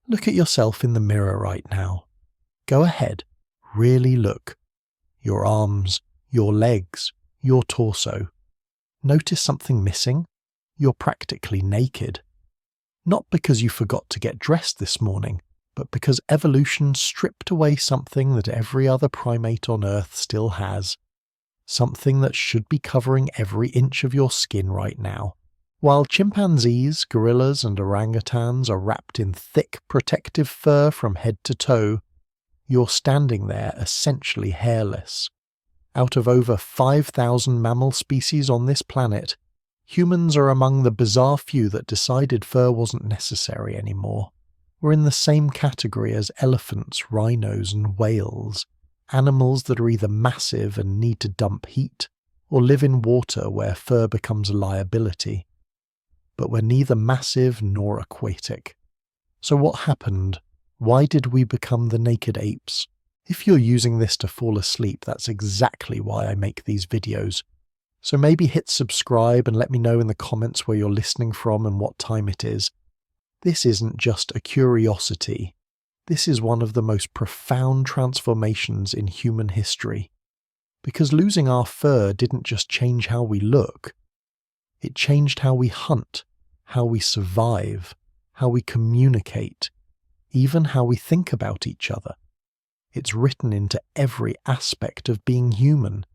Look at yourself in the mirror right now. Go ahead, really look. Your arms, your legs, your torso. Notice something missing? You're practically naked. Not because you forgot to get dressed this morning, but because evolution stripped away something that every other primate on Earth still has. Something that should be covering every inch of your skin right now. While chimpanzees, gorillas and orangutans are wrapped in thick protective fur from head to toe, you're standing there essentially hairless. Out of over 5,000 mammal species on this planet, humans are among the bizarre few that decided fur wasn't necessary anymore. We're in the same category as elephants, rhinos and whales, animals that are either massive and need to dump heat, or live in water where fur becomes a liability. But we're neither massive nor aquatic. So what happened? Why did we become the naked apes? If you're using this to fall asleep, that's exactly why I make these videos. So maybe hit subscribe and let me know in the comments where you're listening from and what time it is. This isn't just a curiosity. This is one of the most profound transformations in human history. Because losing our fur didn't just change how we look. It changed how we hunt, how we survive, how we communicate, even how we think about each other. It's written into every aspect of being human,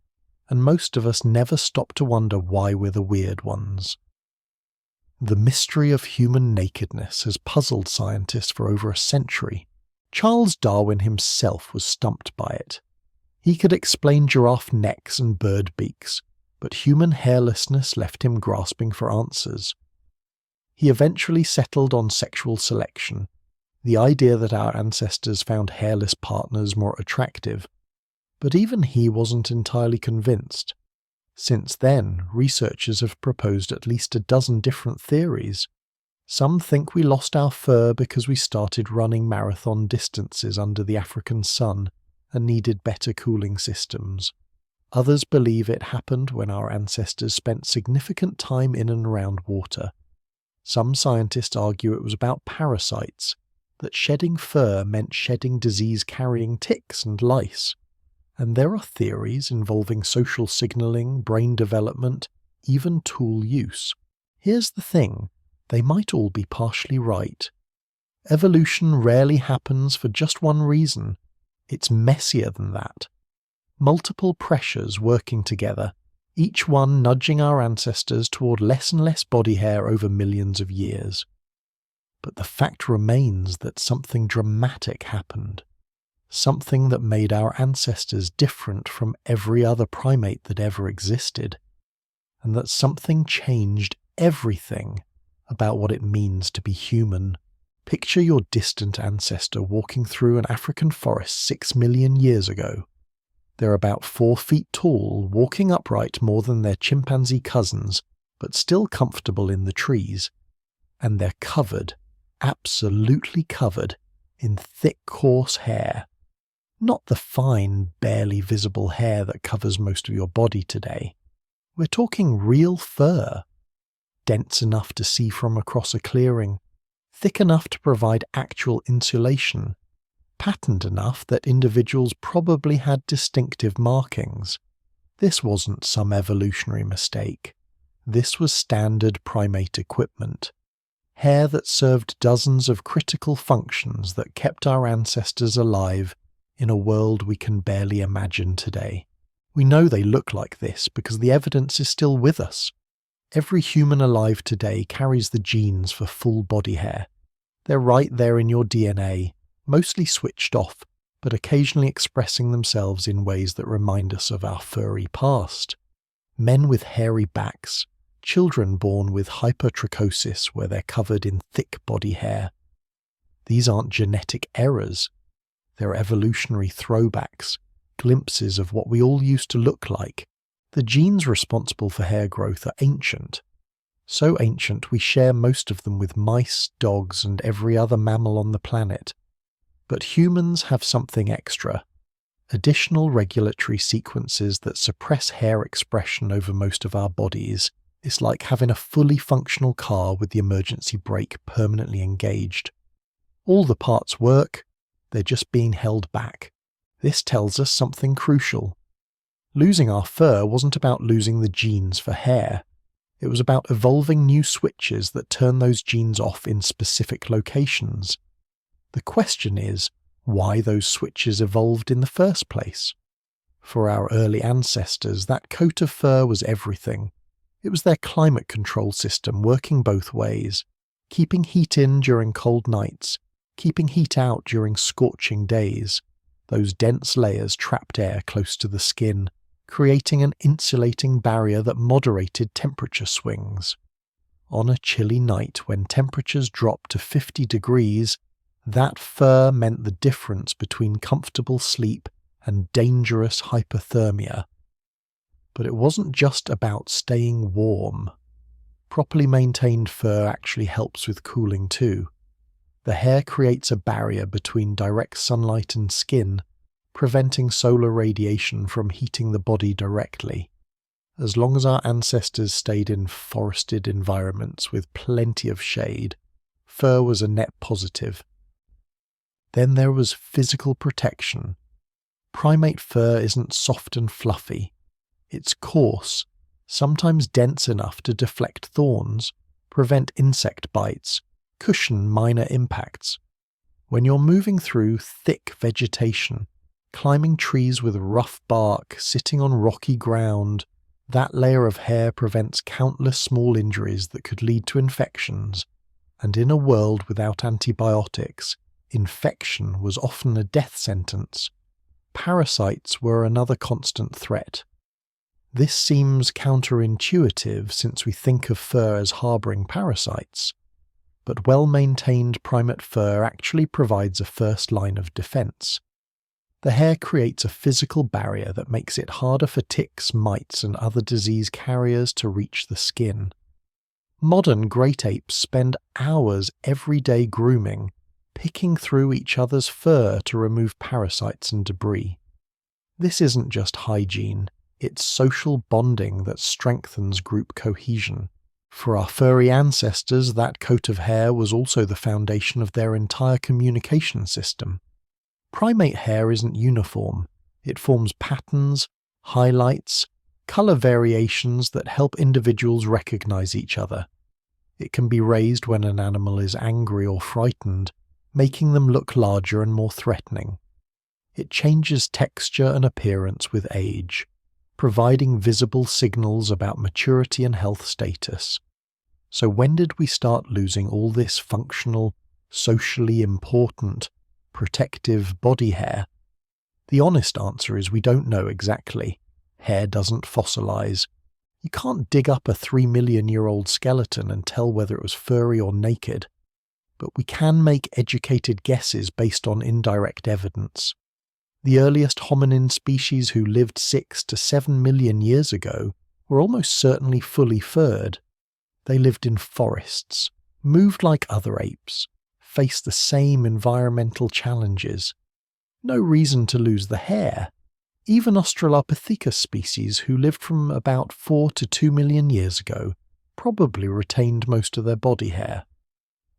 and most of us never stop to wonder why we're the weird ones. The mystery of human nakedness has puzzled scientists for over a century. Charles Darwin himself was stumped by it. He could explain giraffe necks and bird beaks, but human hairlessness left him grasping for answers. He eventually settled on sexual selection, the idea that our ancestors found hairless partners more attractive, but even he wasn't entirely convinced. Since then, researchers have proposed at least a dozen different theories. Some think we lost our fur because we started running marathon distances under the African sun and needed better cooling systems. Others believe it happened when our ancestors spent significant time in and around water. Some scientists argue it was about parasites, that shedding fur meant shedding disease-carrying ticks and lice. And there are theories involving social signaling, brain development, even tool use. Here's the thing, they might all be partially right. Evolution rarely happens for just one reason. It's messier than that. Multiple pressures working together, each one nudging our ancestors toward less and less body hair over millions of years. But the fact remains that something dramatic happened. Something that made our ancestors different from every other primate that ever existed. And that something changed everything about what it means to be human. Picture your distant ancestor walking through an African forest 6 million years ago. They're about 4 feet tall, walking upright more than their chimpanzee cousins, but still comfortable in the trees. And they're covered, absolutely covered, in thick, coarse hair. Not the fine, barely visible hair that covers most of your body today. We're talking real fur. Dense enough to see from across a clearing, thick enough to provide actual insulation, patterned enough that individuals probably had distinctive markings. This wasn't some evolutionary mistake. This was standard primate equipment. Hair that served dozens of critical functions that kept our ancestors alive in a world we can barely imagine today. We know they look like this because the evidence is still with us. Every human alive today carries the genes for full body hair. They're right there in your DNA, mostly switched off, but occasionally expressing themselves in ways that remind us of our furry past. Men with hairy backs, children born with hypertrichosis where they're covered in thick body hair. These aren't genetic errors. They're evolutionary throwbacks, glimpses of what we all used to look like. The genes responsible for hair growth are ancient. So ancient we share most of them with mice, dogs, and every other mammal on the planet. But humans have something extra. Additional regulatory sequences that suppress hair expression over most of our bodies. It's like having a fully functional car with the emergency brake permanently engaged. All the parts work, they're just being held back. This tells us something crucial. Losing our fur wasn't about losing the genes for hair. It was about evolving new switches that turn those genes off in specific locations. The question is, why those switches evolved in the first place? For our early ancestors, that coat of fur was everything. It was their climate control system working both ways, keeping heat in during cold nights, keeping heat out during scorching days. Those dense layers trapped air close to the skin, creating an insulating barrier that moderated temperature swings. On a chilly night when temperatures dropped to 50 degrees, that fur meant the difference between comfortable sleep and dangerous hypothermia. But it wasn't just about staying warm. Properly maintained fur actually helps with cooling too. The hair creates a barrier between direct sunlight and skin, preventing solar radiation from heating the body directly. As long as our ancestors stayed in forested environments with plenty of shade, fur was a net positive. Then there was physical protection. Primate fur isn't soft and fluffy. It's coarse, sometimes dense enough to deflect thorns, prevent insect bites, cushion minor impacts. When you're moving through thick vegetation, climbing trees with rough bark, sitting on rocky ground, that layer of hair prevents countless small injuries that could lead to infections. And in a world without antibiotics, infection was often a death sentence. Parasites were another constant threat. This seems counterintuitive since we think of fur as harboring parasites, but well-maintained primate fur actually provides a first line of defense. The hair creates a physical barrier that makes it harder for ticks, mites, and other disease carriers to reach the skin. Modern great apes spend hours every day grooming, picking through each other's fur to remove parasites and debris. This isn't just hygiene, it's social bonding that strengthens group cohesion. For our furry ancestors, that coat of hair was also the foundation of their entire communication system. Primate hair isn't uniform. It forms patterns, highlights, color variations that help individuals recognize each other. It can be raised when an animal is angry or frightened, making them look larger and more threatening. It changes texture and appearance with age, providing visible signals about maturity and health status. So when did we start losing all this functional, socially important, protective body hair? The honest answer is we don't know exactly. Hair doesn't fossilize. You can't dig up a 3 million-year-old skeleton and tell whether it was furry or naked. But we can make educated guesses based on indirect evidence. The earliest hominin species who lived 6 to 7 million years ago were almost certainly fully furred. They lived in forests, moved like other apes, faced the same environmental challenges. No reason to lose the hair. Even Australopithecus species who lived from about 4 to 2 million years ago probably retained most of their body hair.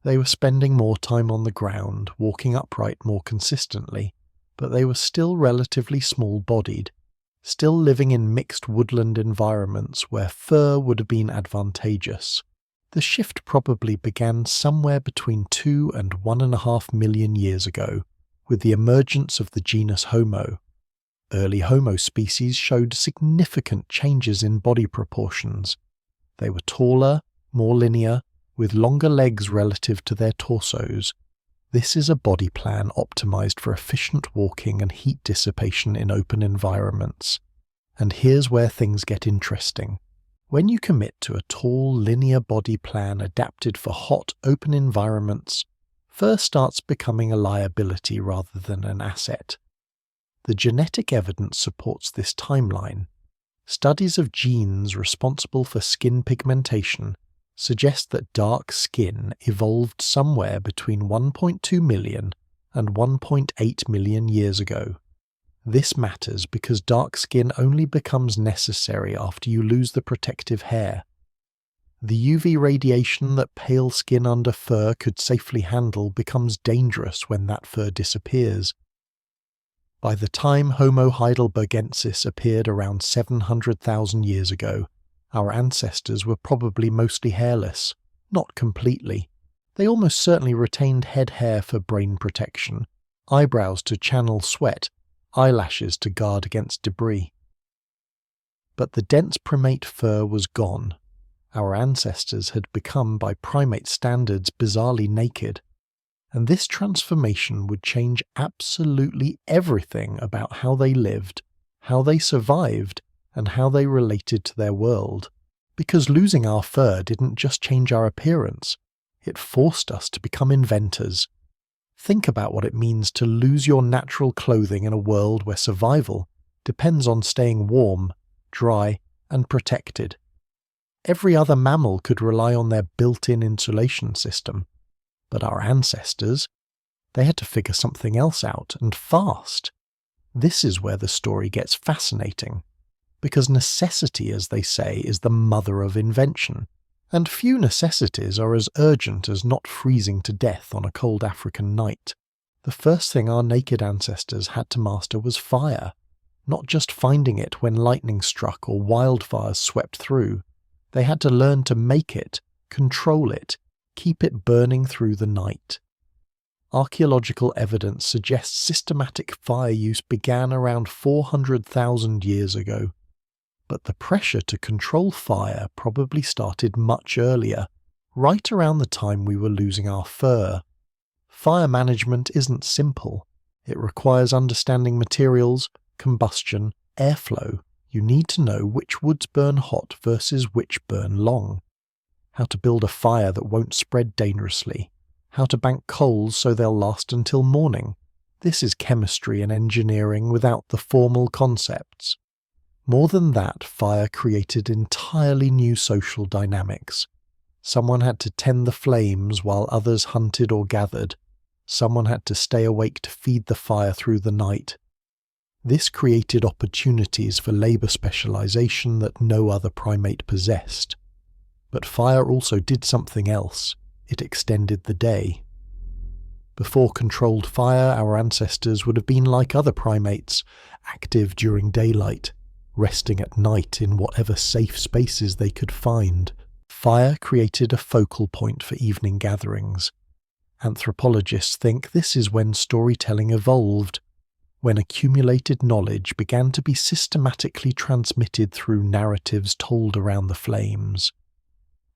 They were spending more time on the ground, walking upright more consistently, but they were still relatively small-bodied, still living in mixed woodland environments where fur would have been advantageous. The shift probably began somewhere between 2 and 1.5 million years ago, with the emergence of the genus Homo. Early Homo species showed significant changes in body proportions. They were taller, more linear, with longer legs relative to their torsos. This is a body plan optimized for efficient walking and heat dissipation in open environments. And here's where things get interesting. When you commit to a tall, linear body plan adapted for hot, open environments, fur starts becoming a liability rather than an asset. The genetic evidence supports this timeline. Studies of genes responsible for skin pigmentation suggest that dark skin evolved somewhere between 1.2 million and 1.8 million years ago. This matters because dark skin only becomes necessary after you lose the protective hair. The UV radiation that pale skin under fur could safely handle becomes dangerous when that fur disappears. By the time Homo heidelbergensis appeared around 700,000 years ago, our ancestors were probably mostly hairless, not completely. They almost certainly retained head hair for brain protection, eyebrows to channel sweat, eyelashes to guard against debris. But the dense primate fur was gone. Our ancestors had become, by primate standards, bizarrely naked. And this transformation would change absolutely everything about how they lived, how they survived, and how they related to their world. Because losing our fur didn't just change our appearance, it forced us to become inventors. Think about what it means to lose your natural clothing in a world where survival depends on staying warm, dry, and protected. Every other mammal could rely on their built-in insulation system. But our ancestors, they had to figure something else out, and fast. This is where the story gets fascinating, because necessity, as they say, is the mother of invention, and few necessities are as urgent as not freezing to death on a cold African night. The first thing our naked ancestors had to master was fire, not just finding it when lightning struck or wildfires swept through. They had to learn to make it, control it, keep it burning through the night. Archaeological evidence suggests systematic fire use began around 400,000 years ago. But the pressure to control fire probably started much earlier, right around the time we were losing our fur. Fire management isn't simple. It requires understanding materials, combustion, airflow. You need to know which woods burn hot versus which burn long. How to build a fire that won't spread dangerously, how to bank coals so they'll last until morning. This is chemistry and engineering without the formal concepts. More than that, fire created entirely new social dynamics. Someone had to tend the flames while others hunted or gathered. Someone had to stay awake to feed the fire through the night. This created opportunities for labor specialization that no other primate possessed. But fire also did something else. It extended the day. Before controlled fire, our ancestors would have been like other primates, active during daylight, resting at night in whatever safe spaces they could find. Fire created a focal point for evening gatherings. Anthropologists think this is when storytelling evolved, when accumulated knowledge began to be systematically transmitted through narratives told around the flames.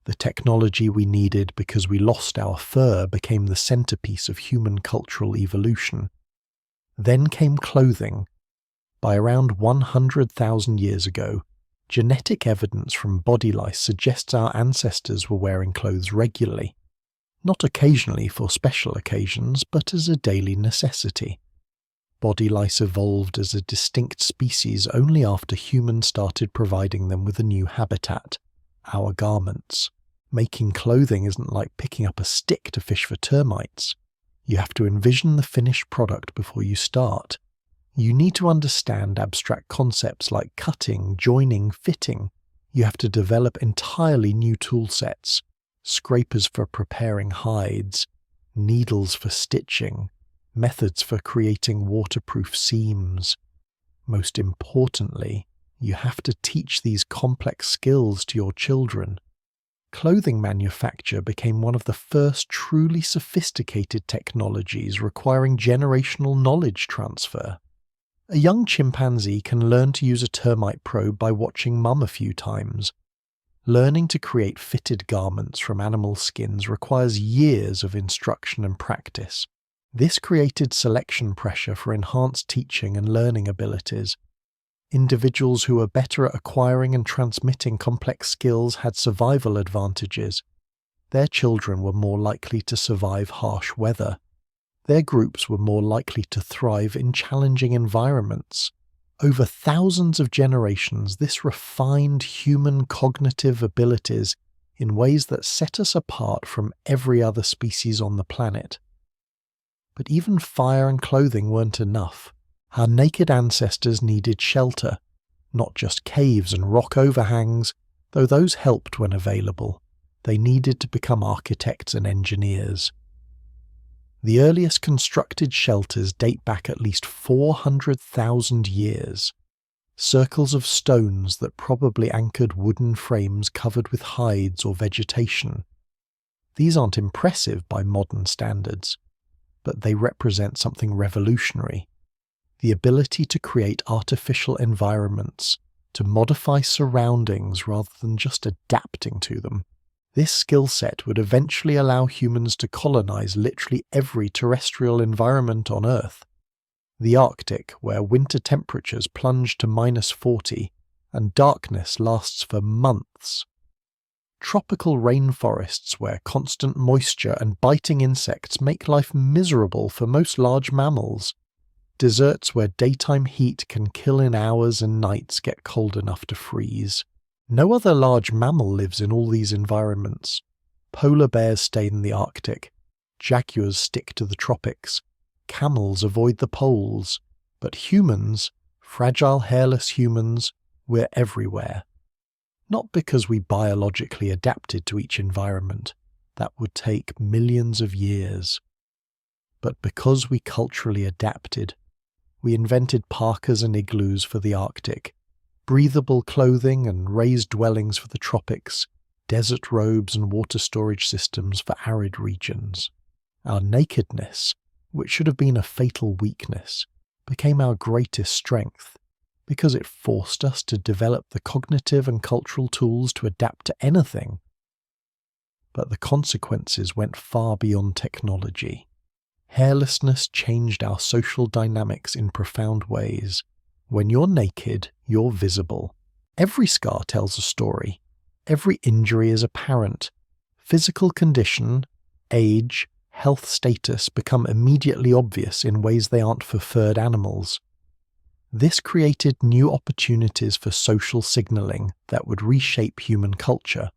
The technology we needed because we lost our fur became the centerpiece of human cultural evolution. Then came clothing. By around 100,000 years ago, genetic evidence from body lice suggests our ancestors were wearing clothes regularly, not occasionally for special occasions, but as a daily necessity. Body lice evolved as a distinct species only after humans started providing them with a new habitat, our garments. Making clothing isn't like picking up a stick to fish for termites. You have to envision the finished product before you start. You need to understand abstract concepts like cutting, joining, fitting. You have to develop entirely new tool sets, scrapers for preparing hides, needles for stitching, methods for creating waterproof seams. Most importantly, you have to teach these complex skills to your children. Clothing manufacture became one of the first truly sophisticated technologies requiring generational knowledge transfer. A young chimpanzee can learn to use a termite probe by watching mum a few times. Learning to create fitted garments from animal skins requires years of instruction and practice. This created selection pressure for enhanced teaching and learning abilities. Individuals who were better at acquiring and transmitting complex skills had survival advantages. Their children were more likely to survive harsh weather. Their groups were more likely to thrive in challenging environments. Over thousands of generations, this refined human cognitive abilities in ways that set us apart from every other species on the planet. But even fire and clothing weren't enough. Our naked ancestors needed shelter, not just caves and rock overhangs, though those helped when available. they needed to become architects and engineers. The earliest constructed shelters date back at least 400,000 years. Circles of stones that probably anchored wooden frames covered with hides or vegetation. These aren't impressive by modern standards, but they represent something revolutionary. The ability to create artificial environments, to modify surroundings rather than just adapting to them. This skill set would eventually allow humans to colonize literally every terrestrial environment on Earth. The Arctic, where winter temperatures plunge to -40 and darkness lasts for months. Tropical rainforests where constant moisture and biting insects make life miserable for most large mammals. Deserts where daytime heat can kill in hours and nights get cold enough to freeze. No other large mammal lives in all these environments. Polar bears stay in the Arctic. Jaguars stick to the tropics. Camels avoid the poles. But humans, fragile hairless humans, we're everywhere. Not because we biologically adapted to each environment. That would take millions of years. But because we culturally adapted. We invented parkas and igloos for the Arctic, breathable clothing and raised dwellings for the tropics, desert robes and water storage systems for arid regions. Our nakedness, which should have been a fatal weakness, became our greatest strength, because it forced us to develop the cognitive and cultural tools to adapt to anything. But the consequences went far beyond technology. Hairlessness changed our social dynamics in profound ways. When you're naked, you're visible. Every scar tells a story. Every injury is apparent. Physical condition, age, health status become immediately obvious in ways they aren't for furred animals. This created new opportunities for social signaling that would reshape human culture.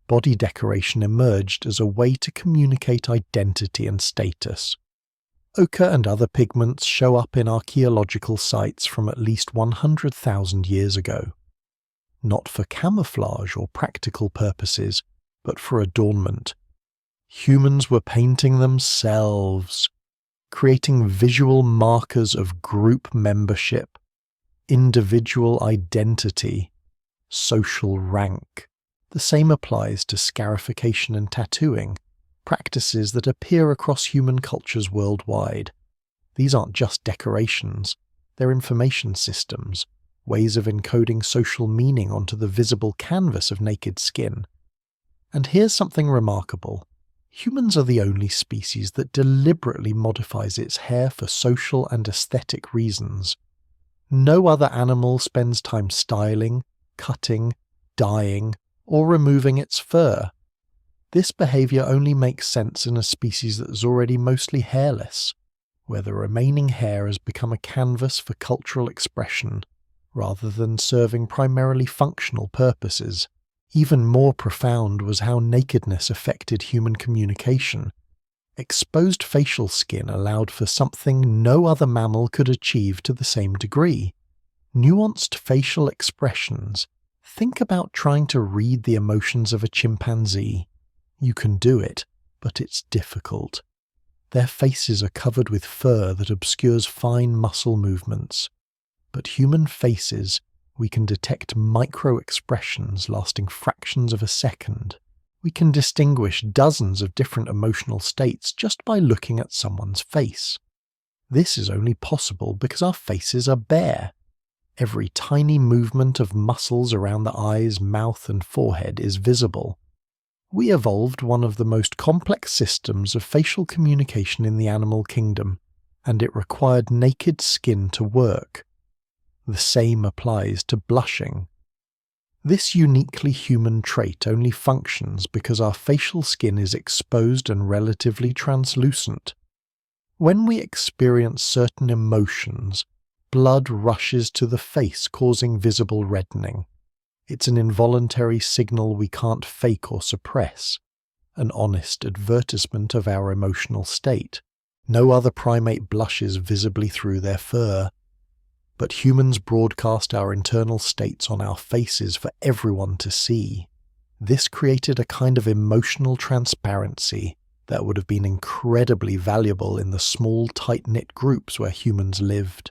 Body decoration emerged as a way to communicate identity and status. Ochre and other pigments show up in archaeological sites from at least 100,000 years ago. Not for camouflage or practical purposes, but for adornment. Humans were painting themselves, creating visual markers of group membership, individual identity, social rank. The same applies to scarification and tattooing, practices that appear across human cultures worldwide. These aren't just decorations, they're information systems, ways of encoding social meaning onto the visible canvas of naked skin. And here's something remarkable. Humans are the only species that deliberately modifies its hair for social and aesthetic reasons. No other animal spends time styling, cutting, dyeing, or removing its fur. This behavior only makes sense in a species that is already mostly hairless, where the remaining hair has become a canvas for cultural expression, rather than serving primarily functional purposes. Even more profound was how nakedness affected human communication. Exposed facial skin allowed for something no other mammal could achieve to the same degree. Nuanced facial expressions. Think about trying to read the emotions of a chimpanzee. You can do it, but it's difficult. Their faces are covered with fur that obscures fine muscle movements. But human faces, we can detect micro-expressions lasting fractions of a second. We can distinguish dozens of different emotional states just by looking at someone's face. This is only possible because our faces are bare. Every tiny movement of muscles around the eyes, mouth, and forehead is visible. We evolved one of the most complex systems of facial communication in the animal kingdom, and it required naked skin to work. The same applies to blushing. This uniquely human trait only functions because our facial skin is exposed and relatively translucent. When we experience certain emotions, blood rushes to the face, causing visible reddening. It's an involuntary signal we can't fake or suppress, an honest advertisement of our emotional state. No other primate blushes visibly through their fur, but humans broadcast our internal states on our faces for everyone to see. This created a kind of emotional transparency that would have been incredibly valuable in the small, tight-knit groups where humans lived.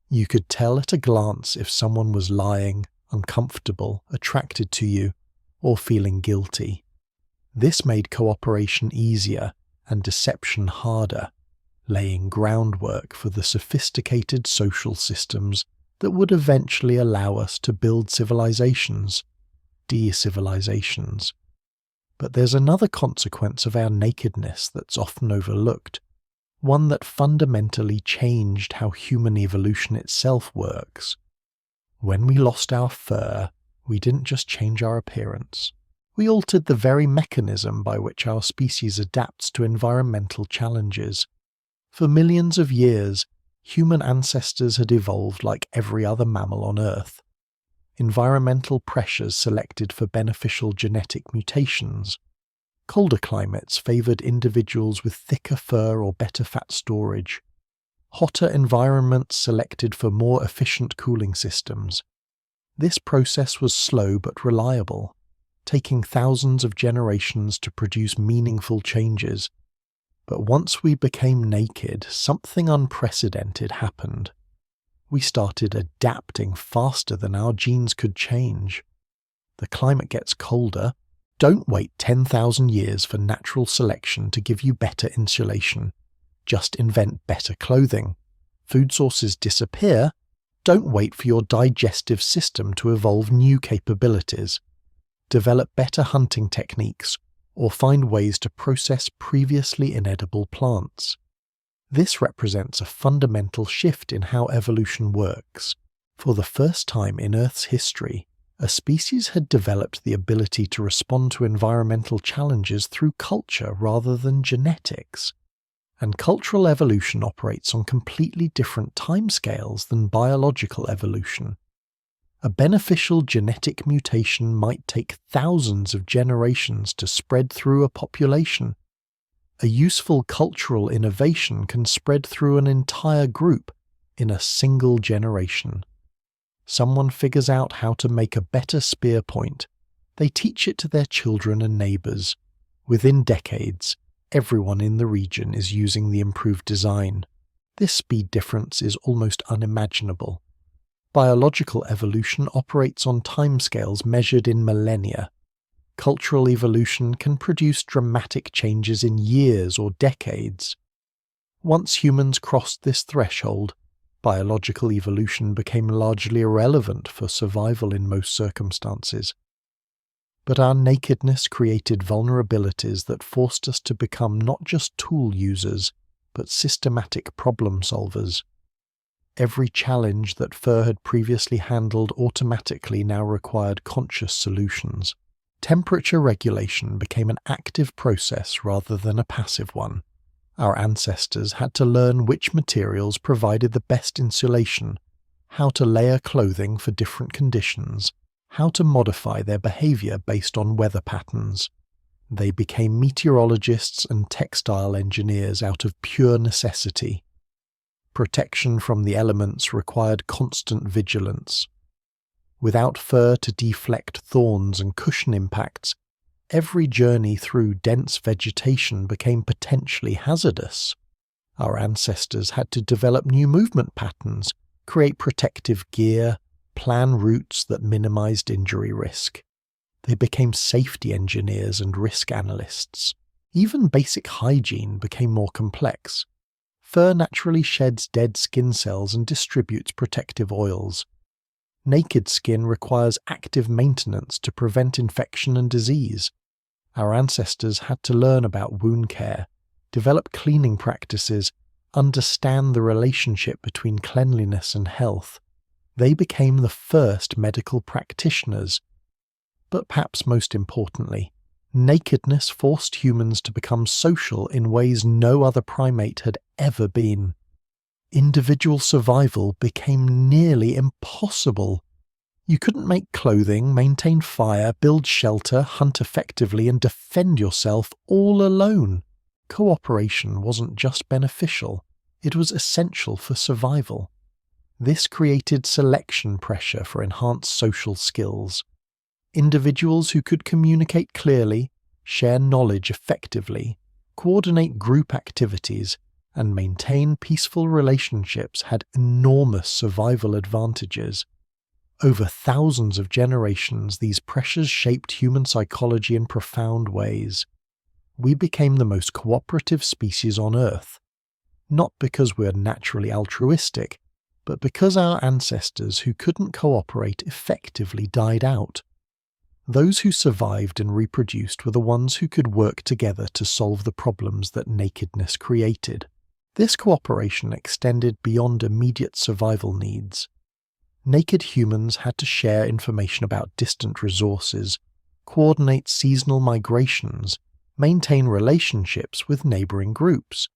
You could tell at a glance if someone was lying, uncomfortable, attracted to you, or feeling guilty. This made cooperation easier and deception harder, laying groundwork for the sophisticated social systems that would eventually allow us to build civilizations, de-civilizations. But there's another consequence of our nakedness that's often overlooked, one that fundamentally changed how human evolution itself works. When we lost our fur, we didn't just change our appearance. We altered the very mechanism by which our species adapts to environmental challenges. For millions of years, human ancestors had evolved like every other mammal on Earth. Environmental pressures selected for beneficial genetic mutations. Colder climates favoured individuals with thicker fur or better fat storage. Hotter environments selected for more efficient cooling systems. This process was slow but reliable, taking thousands of generations to produce meaningful changes. But once we became naked, something unprecedented happened. We started adapting faster than our genes could change. The climate gets colder. Don't wait 10,000 years for natural selection to give you better insulation. Just invent better clothing. Food sources disappear. Don't wait for your digestive system to evolve new capabilities. Develop better hunting techniques, or find ways to process previously inedible plants. This represents a fundamental shift in how evolution works. For the first time in Earth's history, a species had developed the ability to respond to environmental challenges through culture rather than genetics. And cultural evolution operates on completely different timescales than biological evolution. A beneficial genetic mutation might take thousands of generations to spread through a population. A useful cultural innovation can spread through an entire group in a single generation. Someone figures out how to make a better spear point. They teach it to their children and neighbours. Within decades, everyone in the region is using the improved design. This speed difference is almost unimaginable. Biological evolution operates on timescales measured in millennia. Cultural evolution can produce dramatic changes in years or decades. Once humans crossed this threshold, biological evolution became largely irrelevant for survival in most circumstances. But our nakedness created vulnerabilities that forced us to become not just tool users, but systematic problem solvers. Every challenge that fur had previously handled automatically now required conscious solutions. Temperature regulation became an active process rather than a passive one. Our ancestors had to learn which materials provided the best insulation, how to layer clothing for different conditions, how to modify their behavior based on weather patterns. They became meteorologists and textile engineers out of pure necessity. Protection from the elements required constant vigilance. Without fur to deflect thorns and cushion impacts, every journey through dense vegetation became potentially hazardous. Our ancestors had to develop new movement patterns, create protective gear, plan routes that minimized injury risk. They became safety engineers and risk analysts. Even basic hygiene became more complex. Fur naturally sheds dead skin cells and distributes protective oils. Naked skin requires active maintenance to prevent infection and disease. Our ancestors had to learn about wound care, develop cleaning practices, understand the relationship between cleanliness and health. They became the first medical practitioners. But perhaps most importantly, nakedness forced humans to become social in ways no other primate had ever been. Individual survival became nearly impossible. You couldn't make clothing, maintain fire, build shelter, hunt effectively, and defend yourself all alone. Cooperation wasn't just beneficial, it was essential for survival. This created selection pressure for enhanced social skills. Individuals who could communicate clearly, share knowledge effectively, coordinate group activities, and maintain peaceful relationships had enormous survival advantages. Over thousands of generations, these pressures shaped human psychology in profound ways. We became the most cooperative species on Earth, not because we're naturally altruistic, but because our ancestors who couldn't cooperate effectively died out. Those who survived and reproduced were the ones who could work together to solve the problems that nakedness created. This cooperation extended beyond immediate survival needs. Naked humans had to share information about distant resources, coordinate seasonal migrations, maintain relationships with neighboring groups.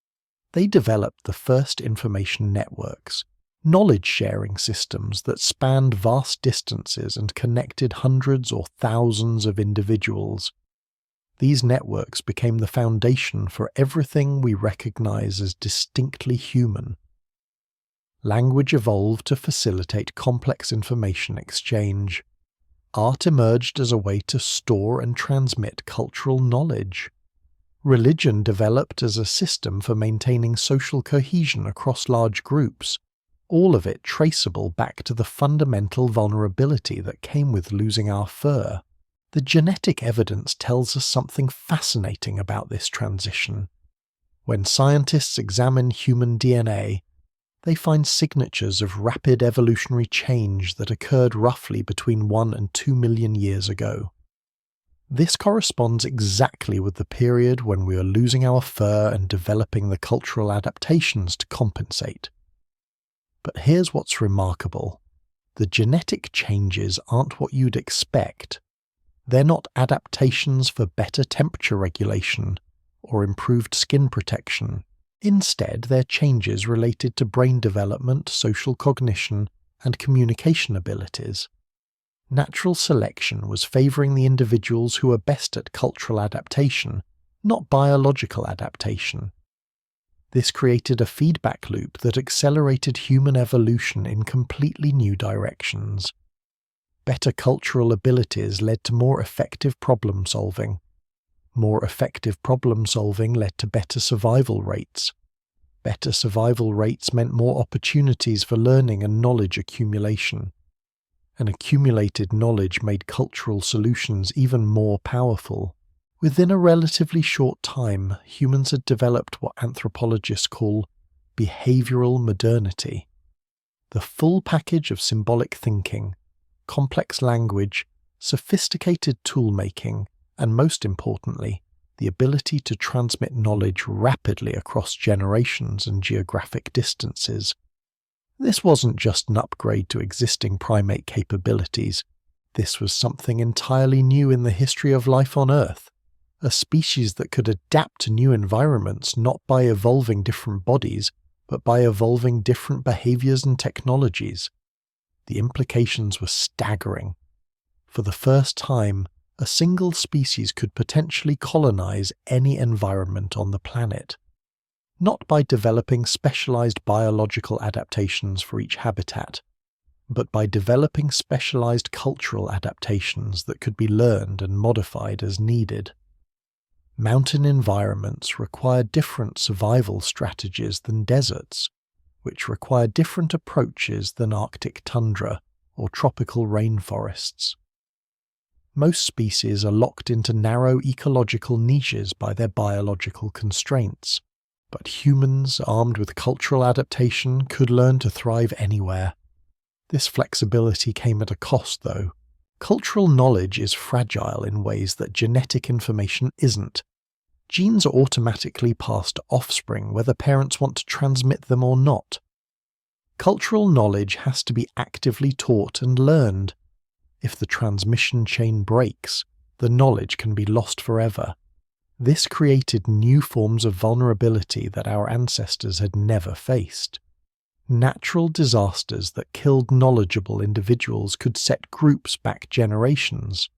They developed the first information networks, knowledge-sharing systems that spanned vast distances and connected hundreds or thousands of individuals. These networks became the foundation for everything we recognize as distinctly human. Language evolved to facilitate complex information exchange. Art emerged as a way to store and transmit cultural knowledge. Religion developed as a system for maintaining social cohesion across large groups, all of it traceable back to the fundamental vulnerability that came with losing our fur. The genetic evidence tells us something fascinating about this transition. When scientists examine human DNA, they find signatures of rapid evolutionary change that occurred roughly between 1 and 2 million years ago. This corresponds exactly with the period when we are losing our fur and developing the cultural adaptations to compensate. But here's what's remarkable. The genetic changes aren't what you'd expect. They're not adaptations for better temperature regulation or improved skin protection. Instead, they're changes related to brain development, social cognition, and communication abilities. Natural selection was favoring the individuals who were best at cultural adaptation, not biological adaptation. This created a feedback loop that accelerated human evolution in completely new directions. Better cultural abilities led to more effective problem solving. More effective problem solving led to better survival rates. Better survival rates meant more opportunities for learning and knowledge accumulation. And accumulated knowledge made cultural solutions even more powerful. Within a relatively short time, humans had developed what anthropologists call behavioral modernity. The full package of symbolic thinking, complex language, sophisticated tool-making, and most importantly, the ability to transmit knowledge rapidly across generations and geographic distances. This wasn't just an upgrade to existing primate capabilities. This was something entirely new in the history of life on Earth. A species that could adapt to new environments not by evolving different bodies, but by evolving different behaviors and technologies. The implications were staggering. For the first time, a single species could potentially colonize any environment on the planet. Not by developing specialized biological adaptations for each habitat, but by developing specialized cultural adaptations that could be learned and modified as needed. Mountain environments require different survival strategies than deserts, which require different approaches than Arctic tundra or tropical rainforests. Most species are locked into narrow ecological niches by their biological constraints, but humans armed with cultural adaptation could learn to thrive anywhere. This flexibility came at a cost, though. Cultural knowledge is fragile in ways that genetic information isn't. Genes are automatically passed to offspring whether parents want to transmit them or not. Cultural knowledge has to be actively taught and learned. If the transmission chain breaks, the knowledge can be lost forever. This created new forms of vulnerability that our ancestors had never faced. Natural disasters that killed knowledgeable individuals could set groups back generations.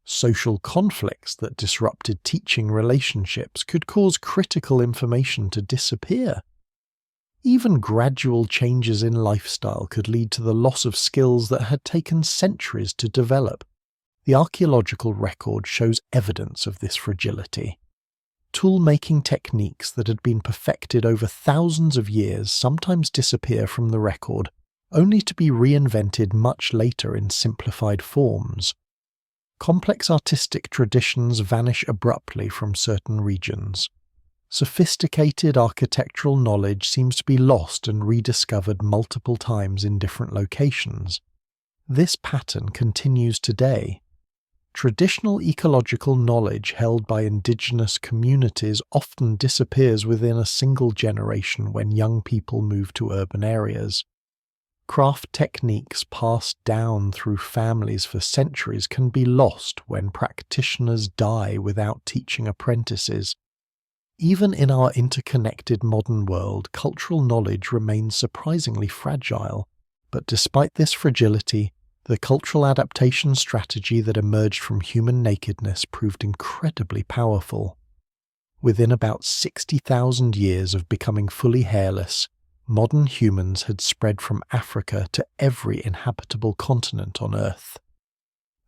Social conflicts that disrupted teaching relationships could cause critical information to disappear. Even gradual changes in lifestyle could lead to the loss of skills that had taken centuries to develop. The archaeological record shows evidence of this fragility. Tool-making techniques that had been perfected over thousands of years sometimes disappear from the record, only to be reinvented much later in simplified forms. Complex artistic traditions vanish abruptly from certain regions. Sophisticated architectural knowledge seems to be lost and rediscovered multiple times in different locations. This pattern continues today. Traditional ecological knowledge held by indigenous communities often disappears within a single generation when young people move to urban areas. Craft techniques passed down through families for centuries can be lost when practitioners die without teaching apprentices. Even in our interconnected modern world, cultural knowledge remains surprisingly fragile. But despite this fragility, the cultural adaptation strategy that emerged from human nakedness proved incredibly powerful. Within about 60,000 years of becoming fully hairless, modern humans had spread from Africa to every inhabitable continent on Earth.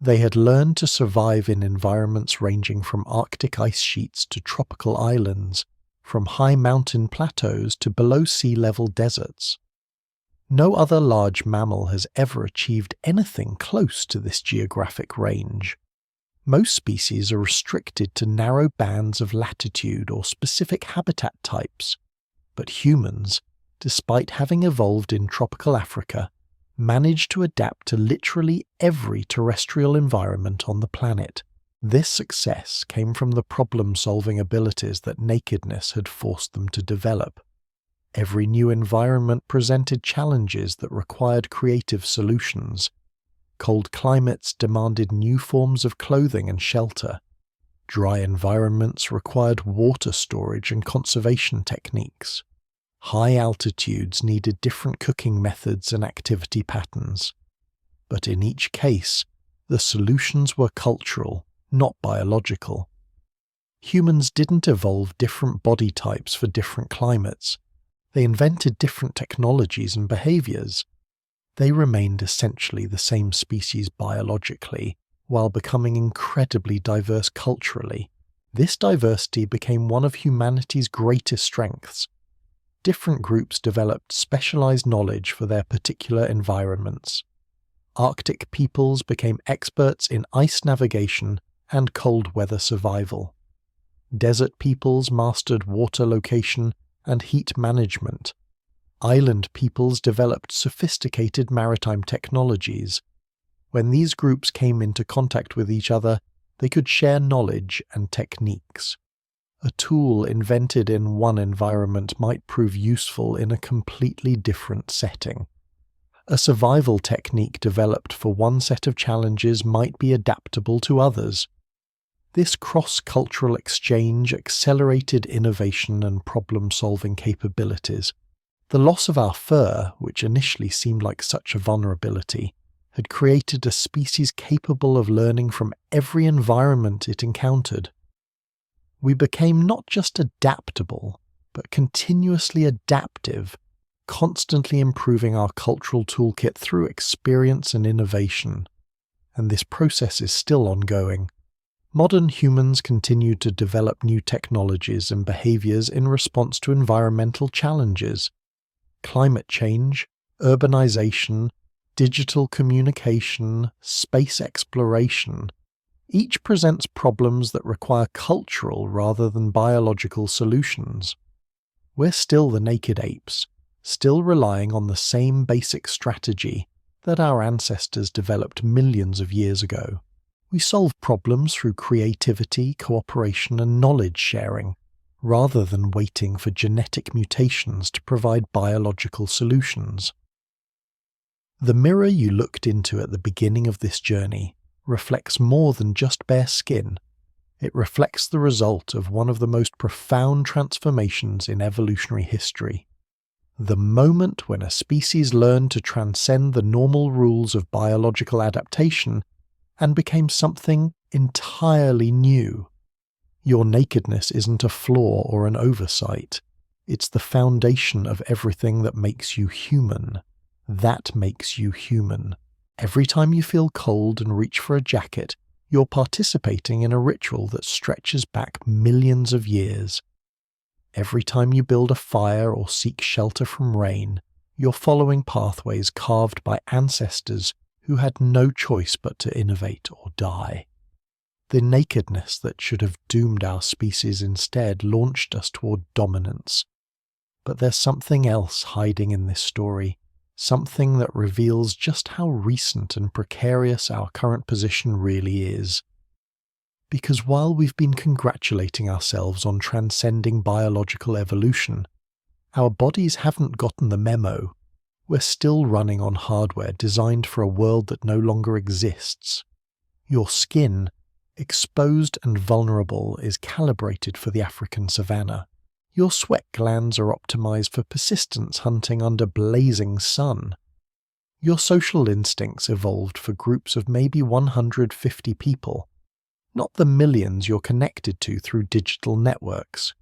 They had learned to survive in environments ranging from Arctic ice sheets to tropical islands, from high mountain plateaus to below sea level deserts. No other large mammal has ever achieved anything close to this geographic range. Most species are restricted to narrow bands of latitude or specific habitat types, but humans, despite having evolved in tropical Africa, managed to adapt to literally every terrestrial environment on the planet. This success came from the problem-solving abilities that nakedness had forced them to develop. Every new environment presented challenges that required creative solutions. Cold climates demanded new forms of clothing and shelter. Dry environments required water storage and conservation techniques. High altitudes needed different cooking methods and activity patterns. But in each case, the solutions were cultural, not biological. Humans didn't evolve different body types for different climates. They invented different technologies and behaviors. They remained essentially the same species biologically, while becoming incredibly diverse culturally. This diversity became one of humanity's greatest strengths. Different groups developed specialized knowledge for their particular environments. Arctic peoples became experts in ice navigation and cold weather survival. Desert peoples mastered water location and heat management. Island peoples developed sophisticated maritime technologies. When these groups came into contact with each other, they could share knowledge and techniques. A tool invented in one environment might prove useful in a completely different setting. A survival technique developed for one set of challenges might be adaptable to others. This cross-cultural exchange accelerated innovation and problem-solving capabilities. The loss of our fur, which initially seemed like such a vulnerability, had created a species capable of learning from every environment it encountered. We became not just adaptable, but continuously adaptive, constantly improving our cultural toolkit through experience and innovation. And this process is still ongoing. Modern humans continue to develop new technologies and behaviors in response to environmental challenges. Climate change, urbanization, digital communication, space exploration. Each presents problems that require cultural rather than biological solutions. We're still the naked apes, still relying on the same basic strategy that our ancestors developed millions of years ago. We solve problems through creativity, cooperation, and knowledge sharing, rather than waiting for genetic mutations to provide biological solutions. The mirror you looked into at the beginning of this journey reflects more than just bare skin. It reflects the result of one of the most profound transformations in evolutionary history. The moment when a species learned to transcend the normal rules of biological adaptation and became something entirely new. Your nakedness isn't a flaw or an oversight. It's the foundation of everything that makes you human. That makes you human. Every time you feel cold and reach for a jacket, You're participating in a ritual that stretches back millions of years. Every time you build a fire or seek shelter from rain, you're following pathways carved by ancestors who had no choice but to innovate or die. The nakedness that should have doomed our species instead launched us toward dominance. But there's something else hiding in this story, something that reveals just how recent and precarious our current position really is. Because while we've been congratulating ourselves on transcending biological evolution, our bodies haven't gotten the memo. We're still running on hardware designed for a world that no longer exists. Your skin, exposed and vulnerable, is calibrated for the African savanna. Your sweat glands are optimized for persistence hunting under blazing sun. Your social instincts evolved for groups of maybe 150 people, not the millions you're connected to through digital networks.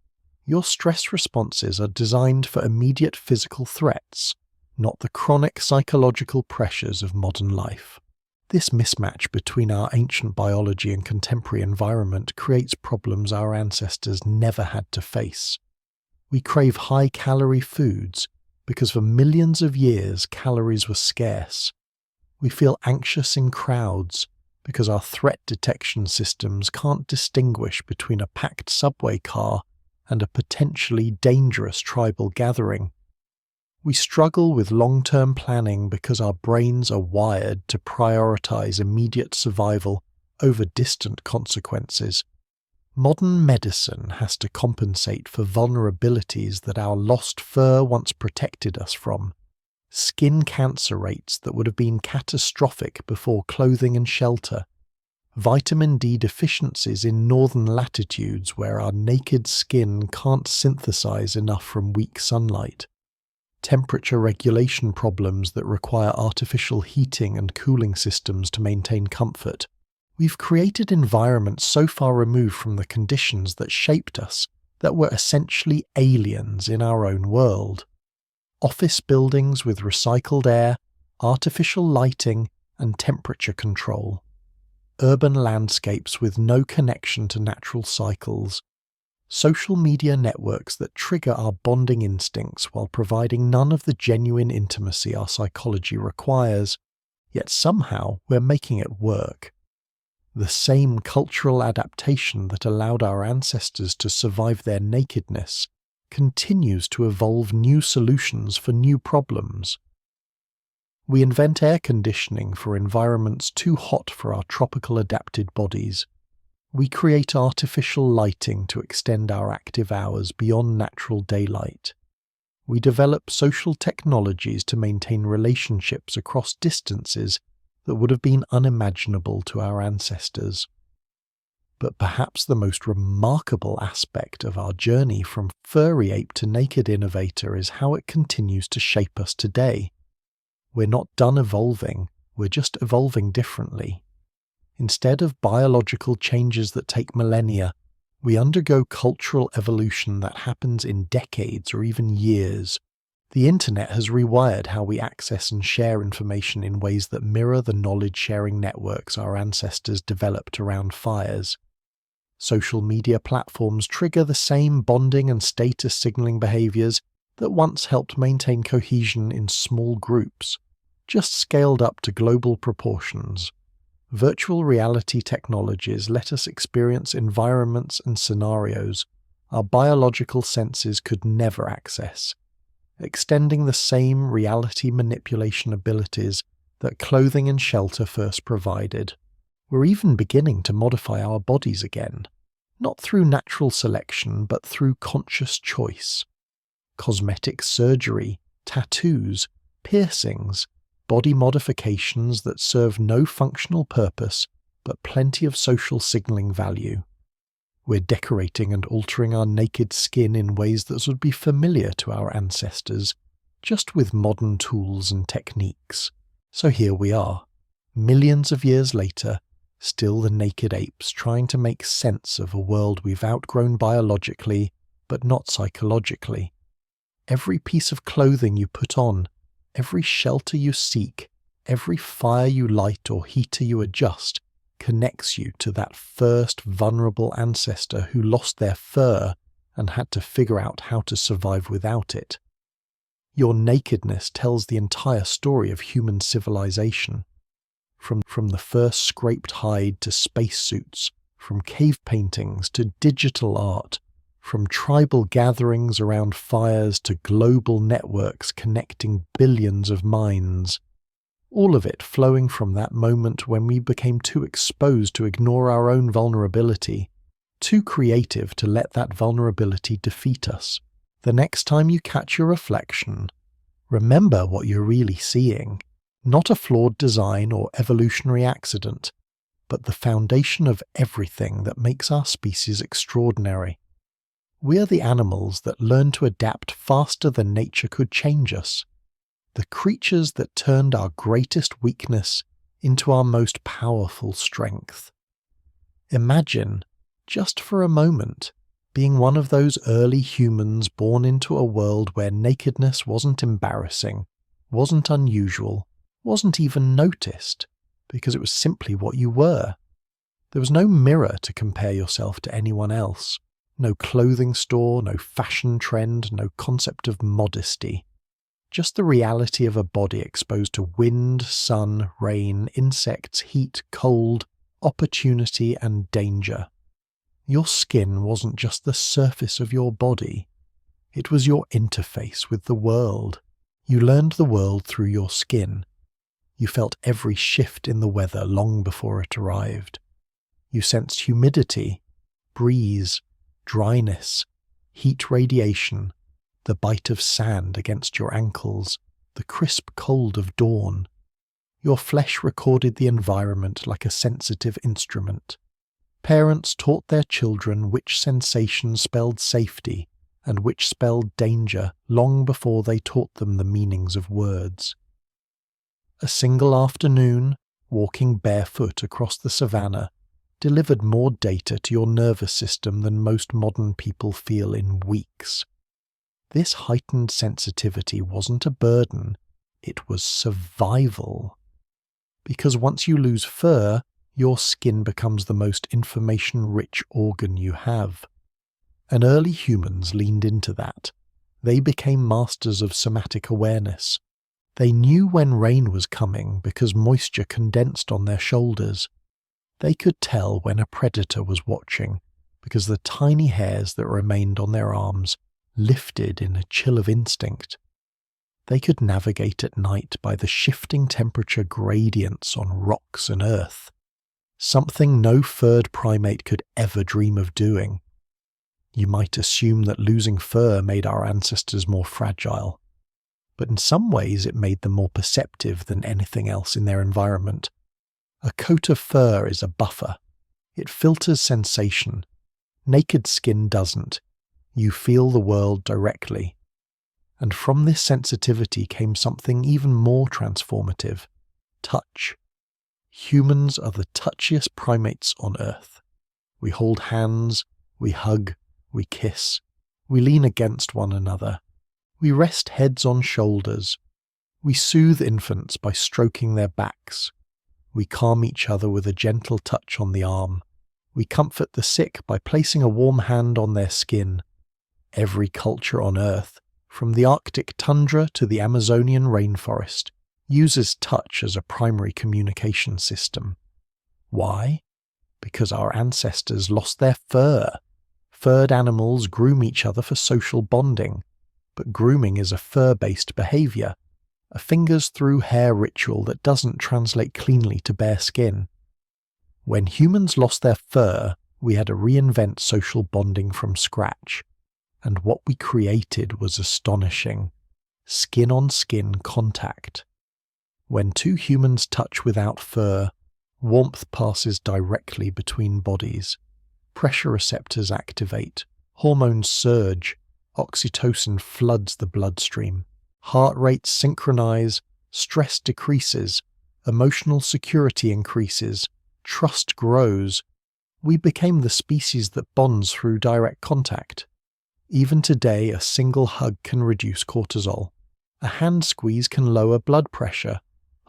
Your stress responses are designed for immediate physical threats, not the chronic psychological pressures of modern life. This mismatch between our ancient biology and contemporary environment creates problems our ancestors never had to face. We crave high-calorie foods because for millions of years calories were scarce. We feel anxious in crowds because our threat detection systems can't distinguish between a packed subway car and a potentially dangerous tribal gathering. We struggle with long-term planning because our brains are wired to prioritize immediate survival over distant consequences. Modern medicine has to compensate for vulnerabilities that our lost fur once protected us from. Skin cancer rates that would have been catastrophic before clothing and shelter. Vitamin D deficiencies in northern latitudes where our naked skin can't synthesize enough from weak sunlight. Temperature regulation problems that require artificial heating and cooling systems to maintain comfort. We've created environments so far removed from the conditions that shaped us that we're essentially aliens in our own world. Office buildings with recycled air, artificial lighting, and temperature control. Urban landscapes with no connection to natural cycles. Social media networks that trigger our bonding instincts while providing none of the genuine intimacy our psychology requires, yet somehow we're making it work. The same cultural adaptation that allowed our ancestors to survive their nakedness continues to evolve new solutions for new problems. We invent air conditioning for environments too hot for our tropical adapted bodies. We create artificial lighting to extend our active hours beyond natural daylight. We develop social technologies to maintain relationships across distances that would have been unimaginable to our ancestors. But perhaps the most remarkable aspect of our journey from furry ape to naked innovator is how it continues to shape us today. We're not done evolving, we're just evolving differently. Instead of biological changes that take millennia, we undergo cultural evolution that happens in decades or even years. The internet has rewired how we access and share information in ways that mirror the knowledge-sharing networks our ancestors developed around fires. Social media platforms trigger the same bonding and status signaling behaviors that once helped maintain cohesion in small groups, just scaled up to global proportions. Virtual reality technologies let us experience environments and scenarios our biological senses could never access, extending the same reality manipulation abilities that clothing and shelter first provided. We're even beginning to modify our bodies again, not through natural selection but through conscious choice. Cosmetic surgery, tattoos, piercings, body modifications that serve no functional purpose but plenty of social signaling value. We're decorating and altering our naked skin in ways that would be familiar to our ancestors, just with modern tools and techniques. So here we are, millions of years later, still the naked apes trying to make sense of a world we've outgrown biologically, but not psychologically. Every piece of clothing you put on, every shelter you seek, every fire you light or heater you adjust, connects you to that first vulnerable ancestor who lost their fur and had to figure out how to survive without it. Your nakedness tells the entire story of human civilization. From the first scraped hide to spacesuits, from cave paintings to digital art, from tribal gatherings around fires to global networks connecting billions of minds. All of it flowing from that moment when we became too exposed to ignore our own vulnerability, too creative to let that vulnerability defeat us. The next time you catch your reflection, remember what you're really seeing. Not a flawed design or evolutionary accident, but the foundation of everything that makes our species extraordinary. We are the animals that learn to adapt faster than nature could change us. The creatures that turned our greatest weakness into our most powerful strength. Imagine, just for a moment, being one of those early humans born into a world where nakedness wasn't embarrassing, wasn't unusual, wasn't even noticed, because it was simply what you were. There was no mirror to compare yourself to anyone else, no clothing store, no fashion trend, no concept of modesty. Just the reality of a body exposed to wind, sun, rain, insects, heat, cold, opportunity, and danger. Your skin wasn't just the surface of your body. It was your interface with the world. You learned the world through your skin. You felt every shift in the weather long before it arrived. You sensed humidity, breeze, dryness, heat radiation, the bite of sand against your ankles, the crisp cold of dawn. Your flesh recorded the environment like a sensitive instrument. Parents taught their children which sensation spelled safety and which spelled danger long before they taught them the meanings of words. A single afternoon, walking barefoot across the savannah, delivered more data to your nervous system than most modern people feel in weeks. This heightened sensitivity wasn't a burden, it was survival. Because once you lose fur, your skin becomes the most information-rich organ you have. And early humans leaned into that. They became masters of somatic awareness. They knew when rain was coming because moisture condensed on their shoulders. They could tell when a predator was watching because the tiny hairs that remained on their arms lifted in a chill of instinct. They could navigate at night by the shifting temperature gradients on rocks and earth, something no furred primate could ever dream of doing. You might assume that losing fur made our ancestors more fragile, but in some ways it made them more perceptive than anything else in their environment. A coat of fur is a buffer. It filters sensation. Naked skin doesn't. You feel the world directly. And from this sensitivity came something even more transformative: touch. Humans are the touchiest primates on Earth. We hold hands, we hug, we kiss, we lean against one another. We rest heads on shoulders. We soothe infants by stroking their backs. We calm each other with a gentle touch on the arm. We comfort the sick by placing a warm hand on their skin. Every culture on Earth, from the Arctic tundra to the Amazonian rainforest, uses touch as a primary communication system. Why? Because our ancestors lost their fur. Furred animals groom each other for social bonding, but grooming is a fur-based behavior, a fingers-through-hair ritual that doesn't translate cleanly to bare skin. When humans lost their fur, we had to reinvent social bonding from scratch, and what we created was astonishing: skin-on-skin contact. When two humans touch without fur, warmth passes directly between bodies. Pressure receptors activate, hormones surge, oxytocin floods the bloodstream, heart rates synchronize, stress decreases, emotional security increases, trust grows. We became the species that bonds through direct contact. Even today, a single hug can reduce cortisol. A hand squeeze can lower blood pressure.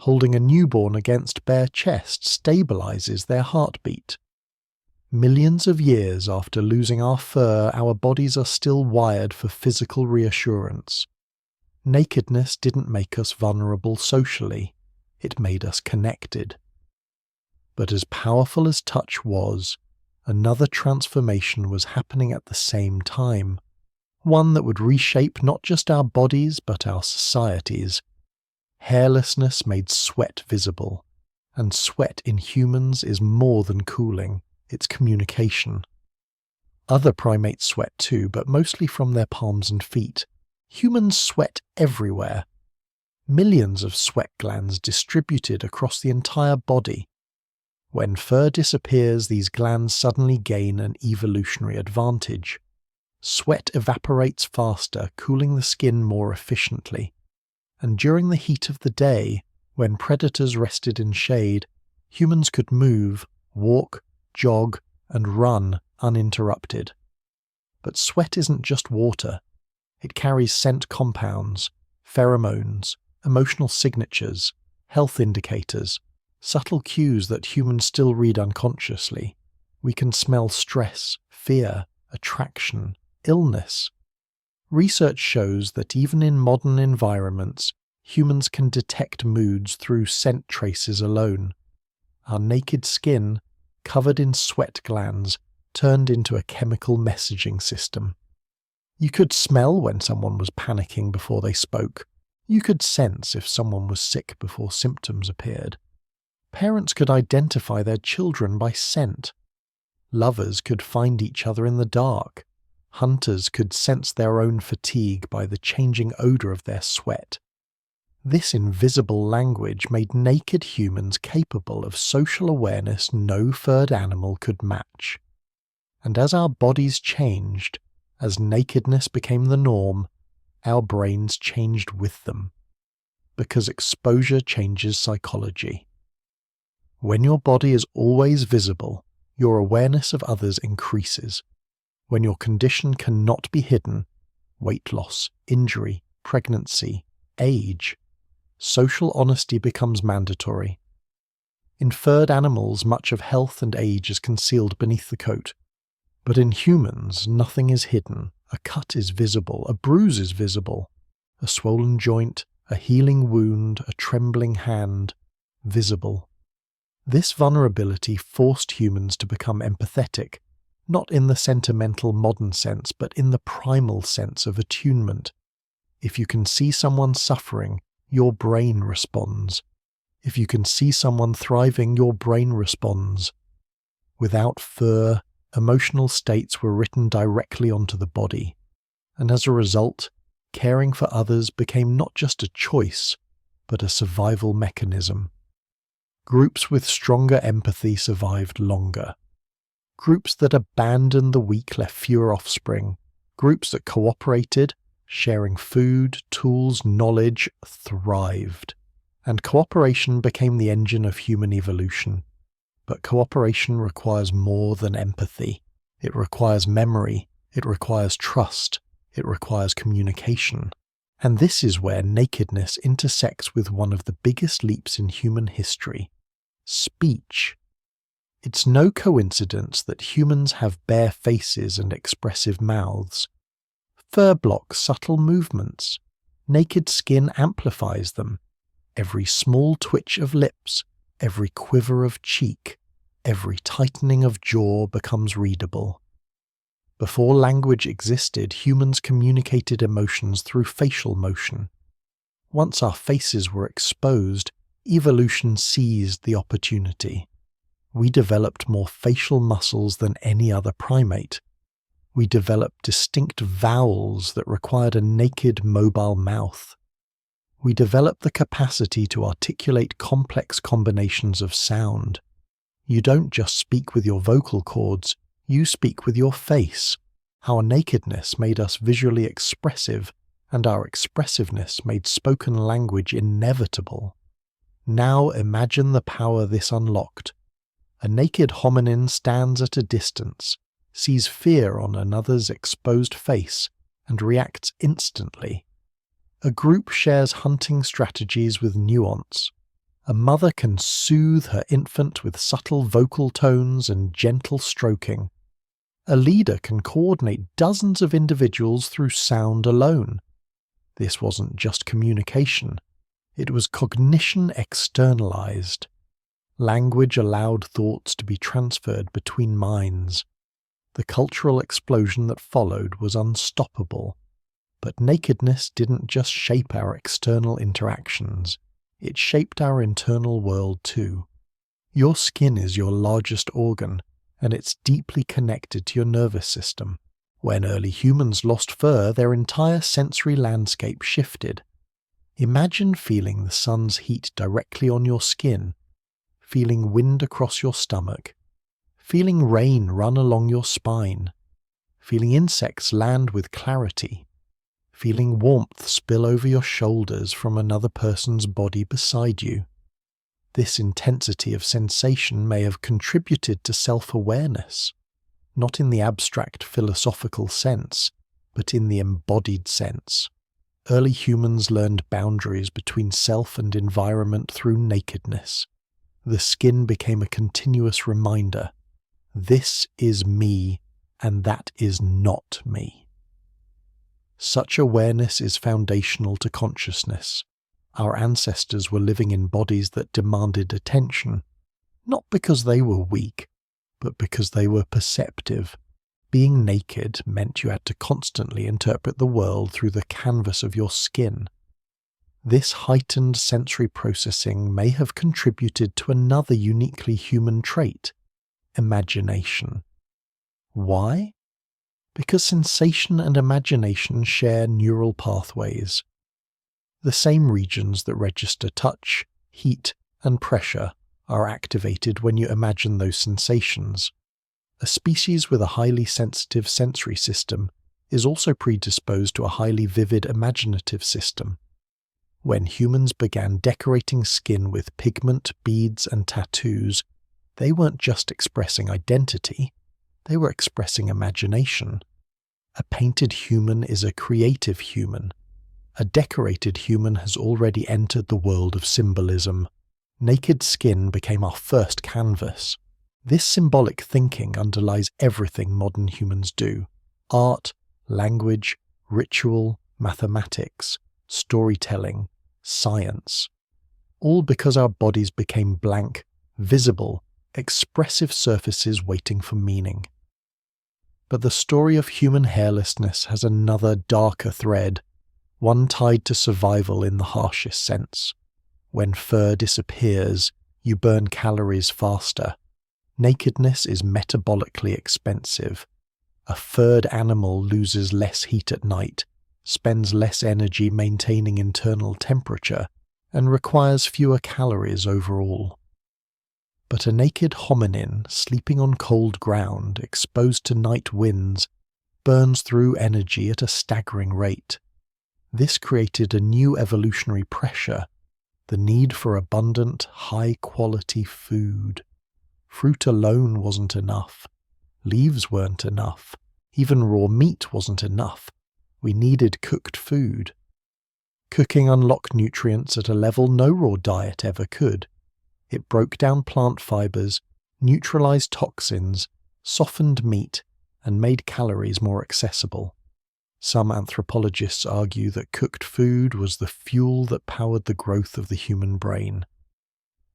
Holding a newborn against bare chest stabilizes their heartbeat. Millions of years after losing our fur, our bodies are still wired for physical reassurance. Nakedness didn't make us vulnerable socially, it made us connected. But as powerful as touch was, another transformation was happening at the same time, one that would reshape not just our bodies but our societies. Hairlessness made sweat visible, and sweat in humans is more than cooling, it's communication. Other primates sweat too, but mostly from their palms and feet. Humans sweat everywhere. Millions of sweat glands distributed across the entire body. When fur disappears, these glands suddenly gain an evolutionary advantage. Sweat evaporates faster, cooling the skin more efficiently. And during the heat of the day, when predators rested in shade, humans could move, walk, jog, and run uninterrupted. But sweat isn't just water. It carries scent compounds, pheromones, emotional signatures, health indicators, subtle cues that humans still read unconsciously. We can smell stress, fear, attraction, illness. Research shows that even in modern environments, humans can detect moods through scent traces alone. Our naked skin, covered in sweat glands, turned into a chemical messaging system. You could smell when someone was panicking before they spoke. You could sense if someone was sick before symptoms appeared. Parents could identify their children by scent. Lovers could find each other in the dark. Hunters could sense their own fatigue by the changing odor of their sweat. This invisible language made naked humans capable of social awareness no furred animal could match. And as our bodies changed, as nakedness became the norm, our brains changed with them. Because exposure changes psychology. When your body is always visible, your awareness of others increases. When your condition cannot be hidden, weight loss, injury, pregnancy, age, social honesty becomes mandatory. In furred animals, much of health and age is concealed beneath the coat. But in humans, nothing is hidden. A cut is visible, a bruise is visible, a swollen joint, a healing wound, a trembling hand, visible. This vulnerability forced humans to become empathetic, not in the sentimental modern sense, but in the primal sense of attunement. If you can see someone suffering, your brain responds. If you can see someone thriving, your brain responds. Without fur, emotional states were written directly onto the body, and as a result, caring for others became not just a choice, but a survival mechanism. Groups with stronger empathy survived longer. Groups that abandoned the weak left fewer offspring. Groups that cooperated, sharing food, tools, knowledge, thrived. And cooperation became the engine of human evolution. But cooperation requires more than empathy. It requires memory. It requires trust. It requires communication. And this is where nakedness intersects with one of the biggest leaps in human history: speech. It's no coincidence that humans have bare faces and expressive mouths. Fur blocks subtle movements. Naked skin amplifies them. Every small twitch of lips, every quiver of cheek, every tightening of jaw becomes readable. Before language existed, humans communicated emotions through facial motion. Once our faces were exposed, evolution seized the opportunity. We developed more facial muscles than any other primate. We developed distinct vowels that required a naked, mobile mouth. We developed the capacity to articulate complex combinations of sound. You don't just speak with your vocal cords, you speak with your face. Our nakedness made us visually expressive, and our expressiveness made spoken language inevitable. Now imagine the power this unlocked. A naked hominin stands at a distance, sees fear on another's exposed face, and reacts instantly. A group shares hunting strategies with nuance. A mother can soothe her infant with subtle vocal tones and gentle stroking. A leader can coordinate dozens of individuals through sound alone. This wasn't just communication. It was cognition externalized. Language allowed thoughts to be transferred between minds. The cultural explosion that followed was unstoppable. But nakedness didn't just shape our external interactions. It shaped our internal world too. Your skin is your largest organ, and it's deeply connected to your nervous system. When early humans lost fur, their entire sensory landscape shifted. Imagine feeling the sun's heat directly on your skin, feeling wind across your stomach, feeling rain run along your spine, feeling insects land with clarity, feeling warmth spill over your shoulders from another person's body beside you. This intensity of sensation may have contributed to self-awareness, not in the abstract philosophical sense, but in the embodied sense. Early humans learned boundaries between self and environment through nakedness. The skin became a continuous reminder. This is me, and that is not me. Such awareness is foundational to consciousness. Our ancestors were living in bodies that demanded attention, not because they were weak, but because they were perceptive. Being naked meant you had to constantly interpret the world through the canvas of your skin. This heightened sensory processing may have contributed to another uniquely human trait: imagination. Why? Because sensation and imagination share neural pathways. The same regions that register touch, heat, and pressure are activated when you imagine those sensations. A species with a highly sensitive sensory system is also predisposed to a highly vivid imaginative system. When humans began decorating skin with pigment, beads, and tattoos, they weren't just expressing identity, they were expressing imagination. A painted human is a creative human. A decorated human has already entered the world of symbolism. Naked skin became our first canvas. This symbolic thinking underlies everything modern humans do: art, language, ritual, mathematics, storytelling, science. All because our bodies became blank, visible, expressive surfaces waiting for meaning. But the story of human hairlessness has another darker thread, one tied to survival in the harshest sense. When fur disappears, you burn calories faster. Nakedness is metabolically expensive. A furred animal loses less heat at night, spends less energy maintaining internal temperature, and requires fewer calories overall. But a naked hominin sleeping on cold ground, exposed to night winds, burns through energy at a staggering rate. This created a new evolutionary pressure, the need for abundant, high-quality food. Fruit alone wasn't enough. Leaves weren't enough. Even raw meat wasn't enough. We needed cooked food. Cooking unlocked nutrients at a level no raw diet ever could. It broke down plant fibers, neutralized toxins, softened meat, and made calories more accessible. Some anthropologists argue that cooked food was the fuel that powered the growth of the human brain.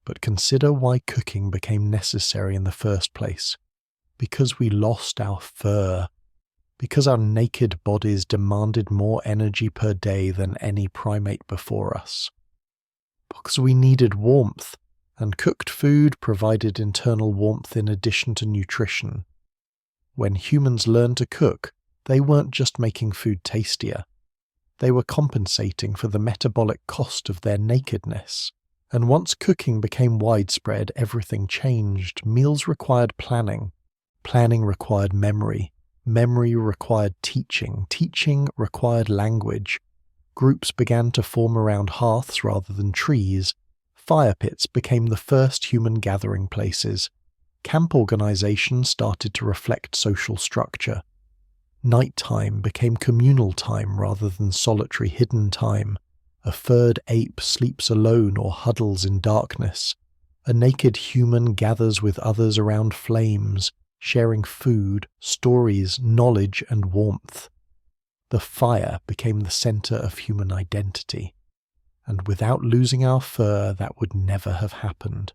But consider why cooking became necessary in the first place. Because we lost our fur. Because our naked bodies demanded more energy per day than any primate before us. Because we needed warmth, and cooked food provided internal warmth in addition to nutrition. When humans learned to cook, they weren't just making food tastier. They were compensating for the metabolic cost of their nakedness. And once cooking became widespread, everything changed. Meals required planning. Planning required memory. Memory required teaching. Teaching required language. Groups began to form around hearths rather than trees. Fire pits became the first human gathering places. Camp organization started to reflect social structure. Nighttime became communal time rather than solitary hidden time. A furred ape sleeps alone or huddles in darkness. A naked human gathers with others around flames, sharing food, stories, knowledge, and warmth. The fire became the center of human identity, and without losing our fur, that would never have happened.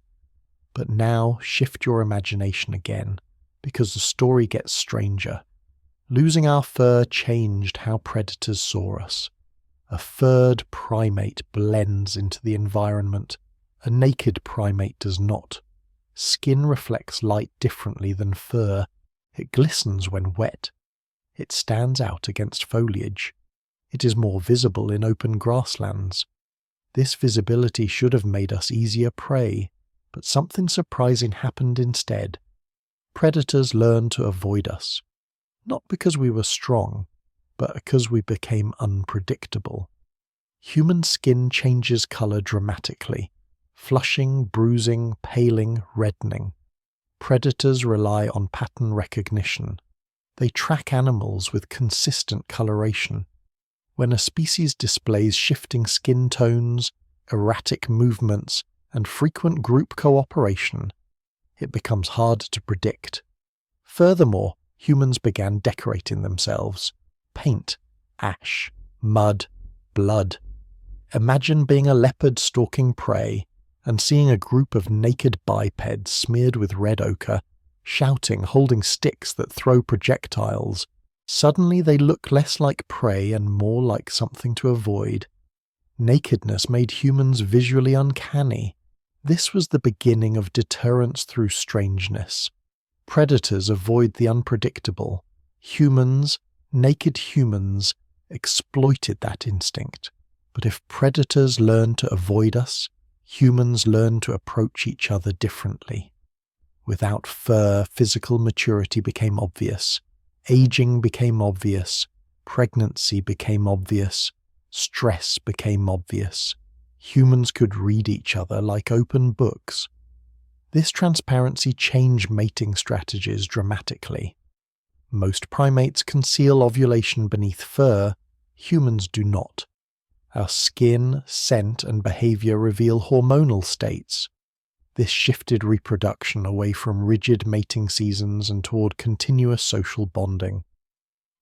But now shift your imagination again, because the story gets stranger. Losing our fur changed how predators saw us. A furred primate blends into the environment. A naked primate does not. Skin reflects light differently than fur. It glistens when wet. It stands out against foliage. It is more visible in open grasslands. This visibility should have made us easier prey, but something surprising happened instead. Predators learned to avoid us, not because we were strong, but because we became unpredictable. Human skin changes color dramatically, flushing, bruising, paling, reddening. Predators rely on pattern recognition. They track animals with consistent coloration. When a species displays shifting skin tones, erratic movements, and frequent group cooperation, it becomes hard to predict. Furthermore, humans began decorating themselves. Paint, ash, mud, blood. Imagine being a leopard stalking prey and seeing a group of naked bipeds smeared with red ochre, shouting, holding sticks that throw projectiles. Suddenly they look less like prey and more like something to avoid. Nakedness made humans visually uncanny. This was the beginning of deterrence through strangeness. Predators avoid the unpredictable. Humans, naked humans, exploited that instinct. But if predators learn to avoid us, humans learn to approach each other differently. Without fur, physical maturity became obvious. Aging became obvious. Pregnancy became obvious. Stress became obvious. Humans could read each other like open books. This transparency changed mating strategies dramatically. Most primates conceal ovulation beneath fur. Humans do not. Our skin, scent, and behavior reveal hormonal states. This shifted reproduction away from rigid mating seasons and toward continuous social bonding.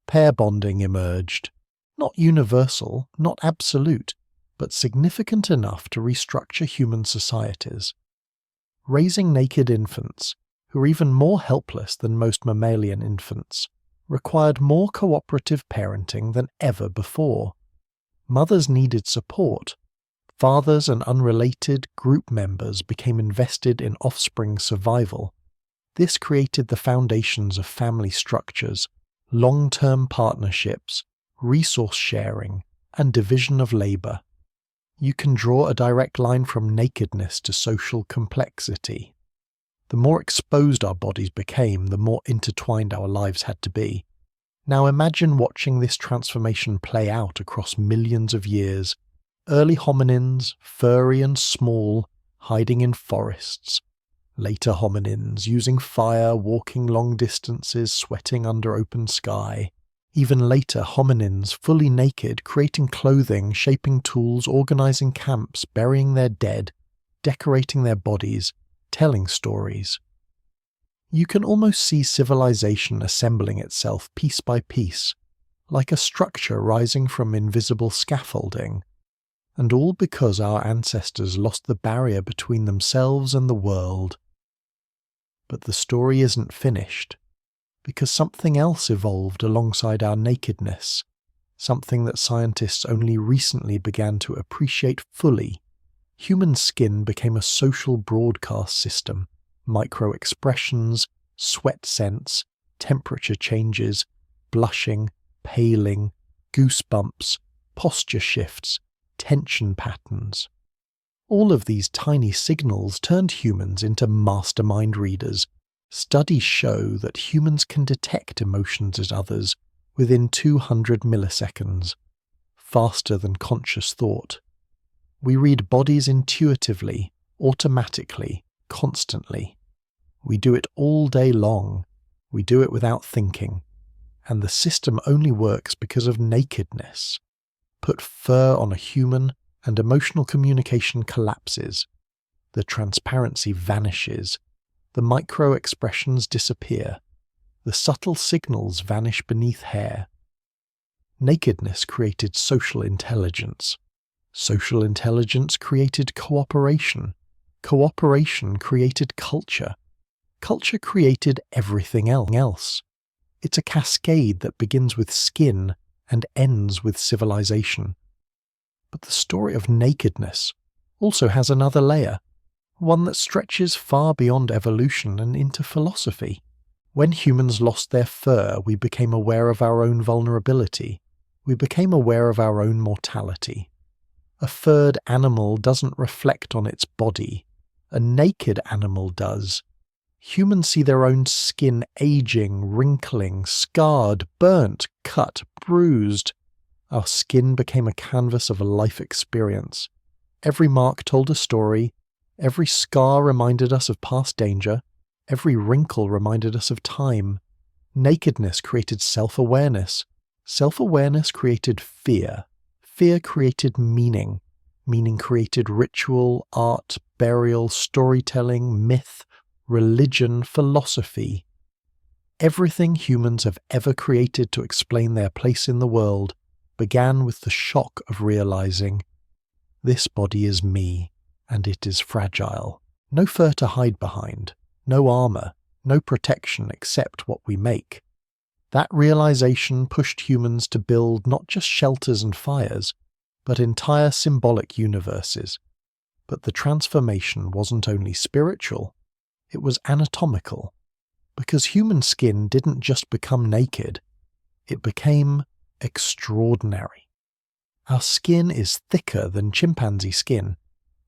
Pair bonding emerged. Not universal, not absolute, but significant enough to restructure human societies. Raising naked infants, who are even more helpless than most mammalian infants, required more cooperative parenting than ever before. Mothers needed support. Fathers and unrelated group members became invested in offspring's survival. This created the foundations of family structures, long-term partnerships, resource sharing, and division of labor. You can draw a direct line from nakedness to social complexity. The more exposed our bodies became, the more intertwined our lives had to be. Now imagine watching this transformation play out across millions of years. Early hominins, furry and small, hiding in forests. Later hominins, using fire, walking long distances, sweating under open sky. Even later hominins, fully naked, creating clothing, shaping tools, organizing camps, burying their dead, decorating their bodies, telling stories. You can almost see civilization assembling itself piece by piece, like a structure rising from invisible scaffolding. And all because our ancestors lost the barrier between themselves and the world. But the story isn't finished, because something else evolved alongside our nakedness, something that scientists only recently began to appreciate fully. Human skin became a social broadcast system. Micro-expressions, sweat scents, temperature changes, blushing, paling, goosebumps, posture shifts, tension patterns. All of these tiny signals turned humans into mastermind readers. Studies show that humans can detect emotions as others within 200 milliseconds, faster than conscious thought. We read bodies intuitively, automatically, constantly. We do it all day long. We do it without thinking. And the system only works because of nakedness. Put fur on a human, and emotional communication collapses. The transparency vanishes. The micro-expressions disappear. The subtle signals vanish beneath hair. Nakedness created social intelligence. Social intelligence created cooperation. Cooperation created culture. Culture created everything else. It's a cascade that begins with skin and ends with civilization. But the story of nakedness also has another layer, one that stretches far beyond evolution and into philosophy. When humans lost their fur, we became aware of our own vulnerability. We became aware of our own mortality. A furred animal doesn't reflect on its body. A naked animal does. Humans see their own skin aging, wrinkling, scarred, burnt, cut, bruised. Our skin became a canvas of a life experience. Every mark told a story. Every scar reminded us of past danger. Every wrinkle reminded us of time. Nakedness created self-awareness. Self-awareness created fear. Fear created meaning. Meaning created ritual, art, burial, storytelling, myth, religion, philosophy. Everything humans have ever created to explain their place in the world began with the shock of realizing, this body is me, and it is fragile. No fur to hide behind, no armor, no protection except what we make. That realization pushed humans to build not just shelters and fires, but entire symbolic universes. But the transformation wasn't only spiritual, it was anatomical, because human skin didn't just become naked, it became extraordinary. Our skin is thicker than chimpanzee skin.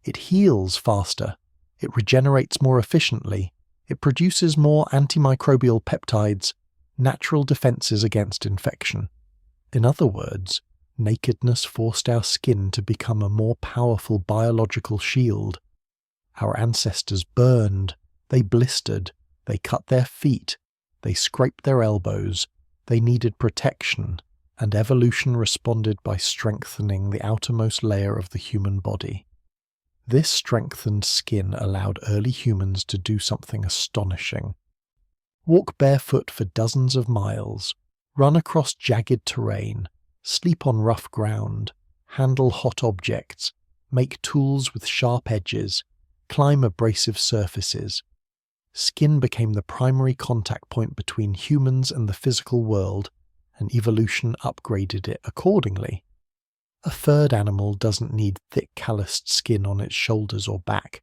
It heals faster, it regenerates more efficiently, it produces more antimicrobial peptides, natural defenses against infection. In other words, nakedness forced our skin to become a more powerful biological shield. Our ancestors burned, they blistered, they cut their feet, they scraped their elbows, they needed protection, and evolution responded by strengthening the outermost layer of the human body. This strengthened skin allowed early humans to do something astonishing. Walk barefoot for dozens of miles, run across jagged terrain, sleep on rough ground, handle hot objects, make tools with sharp edges, climb abrasive surfaces. Skin became the primary contact point between humans and the physical world, and evolution upgraded it accordingly. A furred animal doesn't need thick calloused skin on its shoulders or back.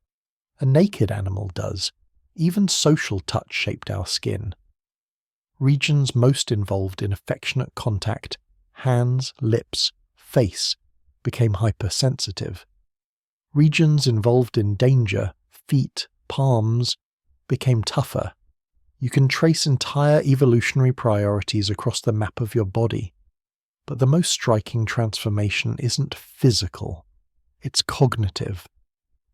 A naked animal does. Even social touch shaped our skin. Regions most involved in affectionate contact, hands, lips, face, became hypersensitive. Regions involved in danger, feet, palms, became tougher. You can trace entire evolutionary priorities across the map of your body. But the most striking transformation isn't physical, it's cognitive.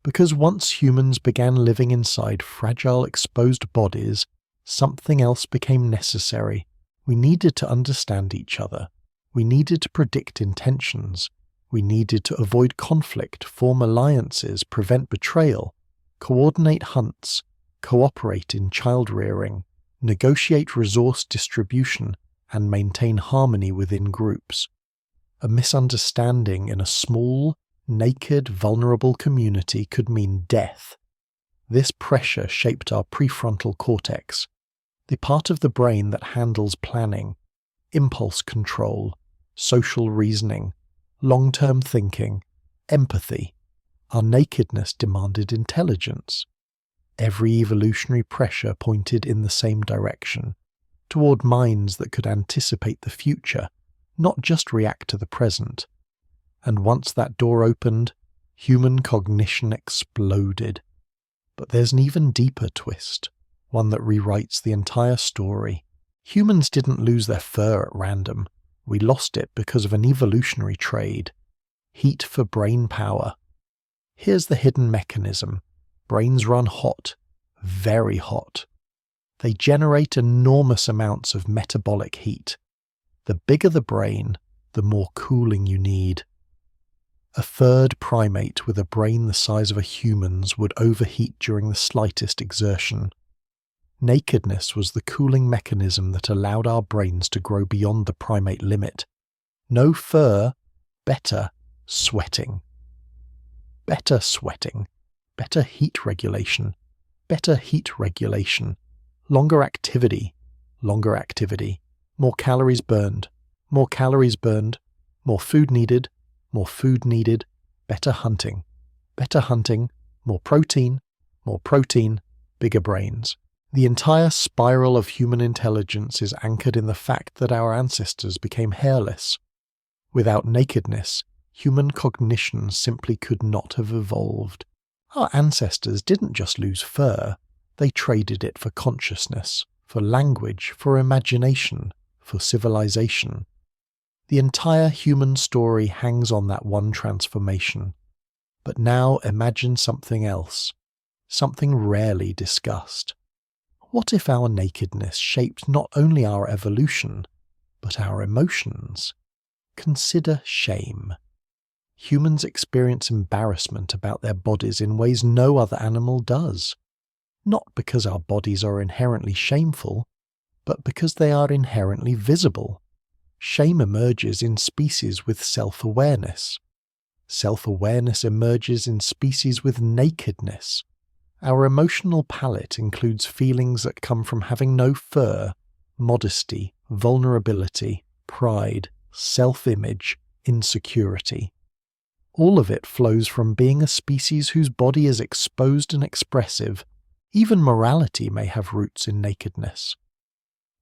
Because once humans began living inside fragile, exposed bodies, something else became necessary. We needed to understand each other. We needed to predict intentions. We needed to avoid conflict, form alliances, prevent betrayal, coordinate hunts, cooperate in child-rearing, negotiate resource distribution, and maintain harmony within groups. A misunderstanding in a small, naked, vulnerable community could mean death. This pressure shaped our prefrontal cortex, the part of the brain that handles planning, impulse control, social reasoning, long-term thinking, empathy. Our nakedness demanded intelligence. Every evolutionary pressure pointed in the same direction, toward minds that could anticipate the future, not just react to the present. And once that door opened, human cognition exploded. But there's an even deeper twist, one that rewrites the entire story. Humans didn't lose their fur at random. We lost it because of an evolutionary trade. Heat for brain power. Here's the hidden mechanism. Brains run hot, very hot. They generate enormous amounts of metabolic heat. The bigger the brain, the more cooling you need. A third primate with a brain the size of a human's would overheat during the slightest exertion. Nakedness was the cooling mechanism that allowed our brains to grow beyond the primate limit. No fur, better sweating. Better sweating. Better heat regulation. Better heat regulation. Longer activity. Longer activity. More calories burned. More calories burned. More food needed. More food needed. Better hunting. Better hunting. More protein. More protein. Bigger brains. The entire spiral of human intelligence is anchored in the fact that our ancestors became hairless. Without nakedness, human cognition simply could not have evolved. Our ancestors didn't just lose fur, they traded it for consciousness, for language, for imagination, for civilization. The entire human story hangs on that one transformation. But now imagine something else, something rarely discussed. What if our nakedness shaped not only our evolution, but our emotions? Consider shame. Humans experience embarrassment about their bodies in ways no other animal does. Not because our bodies are inherently shameful, but because they are inherently visible. Shame emerges in species with self-awareness. Self-awareness emerges in species with nakedness. Our emotional palette includes feelings that come from having no fur, modesty, vulnerability, pride, self-image, insecurity. All of it flows from being a species whose body is exposed and expressive. Even morality may have roots in nakedness.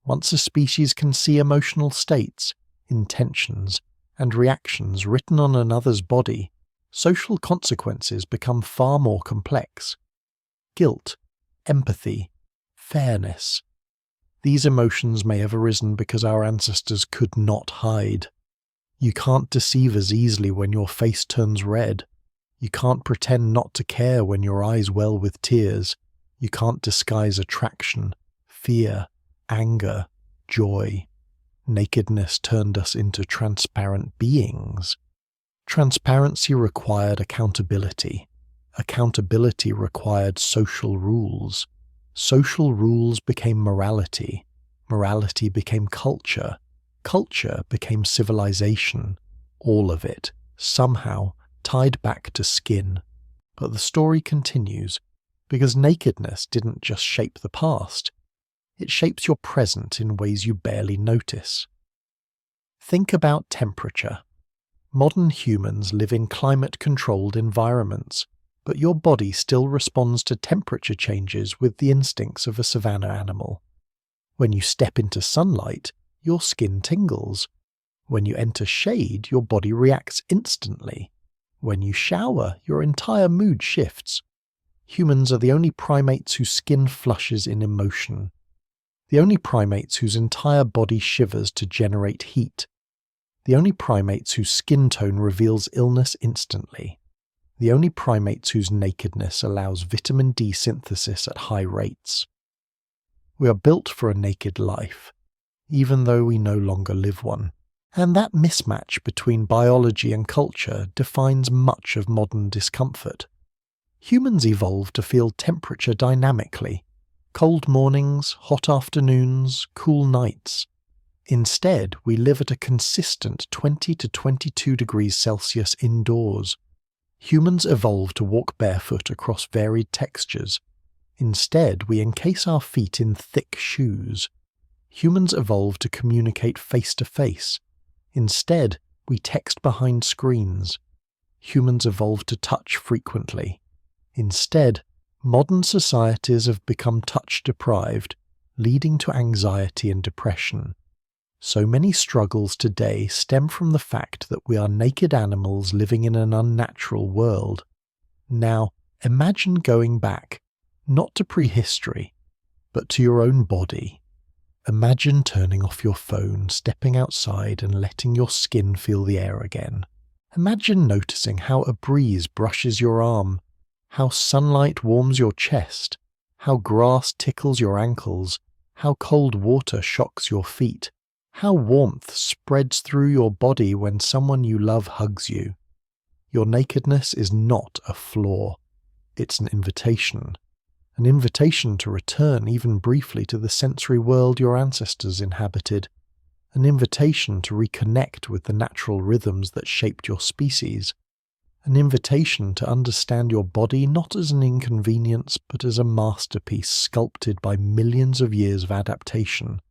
Once a species can see emotional states, intentions, and reactions written on another's body, social consequences become far more complex. Guilt, empathy, fairness. These emotions may have arisen because our ancestors could not hide. You can't deceive as easily when your face turns red. You can't pretend not to care when your eyes well with tears. You can't disguise attraction, fear, anger, joy. Nakedness turned us into transparent beings. Transparency required accountability. Accountability required social rules. Social rules became morality. Morality became culture. Culture became civilization. All of it, somehow, tied back to skin. But the story continues, because nakedness didn't just shape the past. It shapes your present in ways you barely notice. Think about temperature. Modern humans live in climate-controlled environments, but your body still responds to temperature changes with the instincts of a savanna animal. When you step into sunlight, your skin tingles. When you enter shade, your body reacts instantly. When you shower, your entire mood shifts. Humans are the only primates whose skin flushes in emotion. The only primates whose entire body shivers to generate heat. The only primates whose skin tone reveals illness instantly. The only primates whose nakedness allows vitamin D synthesis at high rates. We are built for a naked life, even though we no longer live one. And that mismatch between biology and culture defines much of modern discomfort. Humans evolved to feel temperature dynamically. Cold mornings, hot afternoons, cool nights. Instead, we live at a consistent 20 to 22 degrees Celsius indoors. Humans evolved to walk barefoot across varied textures. Instead, we encase our feet in thick shoes. Humans evolved to communicate face-to-face. Instead, we text behind screens. Humans evolved to touch frequently. Instead, modern societies have become touch-deprived, leading to anxiety and depression. So many struggles today stem from the fact that we are naked animals living in an unnatural world. Now, imagine going back, not to prehistory, but to your own body. Imagine turning off your phone, stepping outside and letting your skin feel the air again. Imagine noticing how a breeze brushes your arm, how sunlight warms your chest, how grass tickles your ankles, how cold water shocks your feet, how warmth spreads through your body when someone you love hugs you. Your nakedness is not a flaw. It's an invitation to return even briefly to the sensory world your ancestors inhabited, an invitation to reconnect with the natural rhythms that shaped your species, an invitation to understand your body not as an inconvenience but as a masterpiece sculpted by millions of years of adaptation.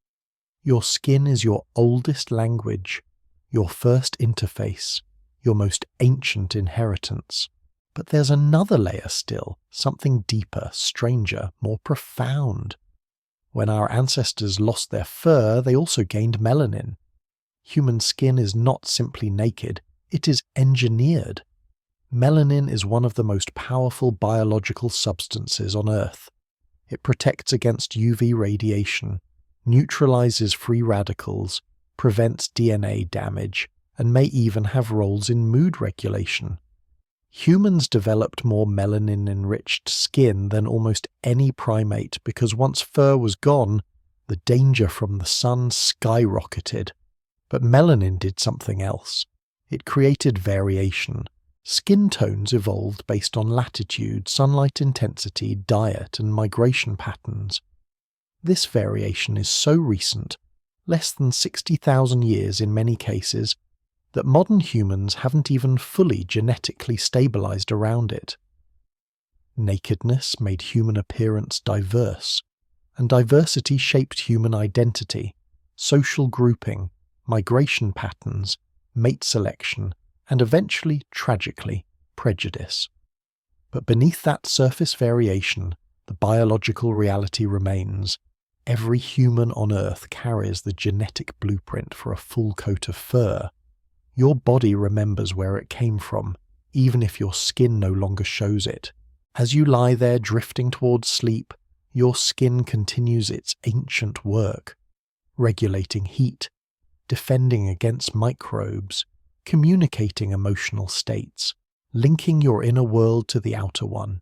Your skin is your oldest language, your first interface, your most ancient inheritance. But there's another layer still, something deeper, stranger, more profound. When our ancestors lost their fur, they also gained melanin. Human skin is not simply naked, it is engineered. Melanin is one of the most powerful biological substances on Earth. It protects against UV radiation, neutralizes free radicals, prevents DNA damage, and may even have roles in mood regulation. Humans developed more melanin-enriched skin than almost any primate because once fur was gone, the danger from the sun skyrocketed. But melanin did something else. It created variation. Skin tones evolved based on latitude, sunlight intensity, diet, and migration patterns. This variation is so recent, less than 60,000 years in many cases, that modern humans haven't even fully genetically stabilized around it. Nakedness made human appearance diverse, and diversity shaped human identity, social grouping, migration patterns, mate selection, and eventually, tragically, prejudice. But beneath that surface variation, the biological reality remains. Every human on Earth carries the genetic blueprint for a full coat of fur. Your body remembers where it came from, even if your skin no longer shows it. As you lie there drifting towards sleep, your skin continues its ancient work, regulating heat, defending against microbes, communicating emotional states, linking your inner world to the outer one.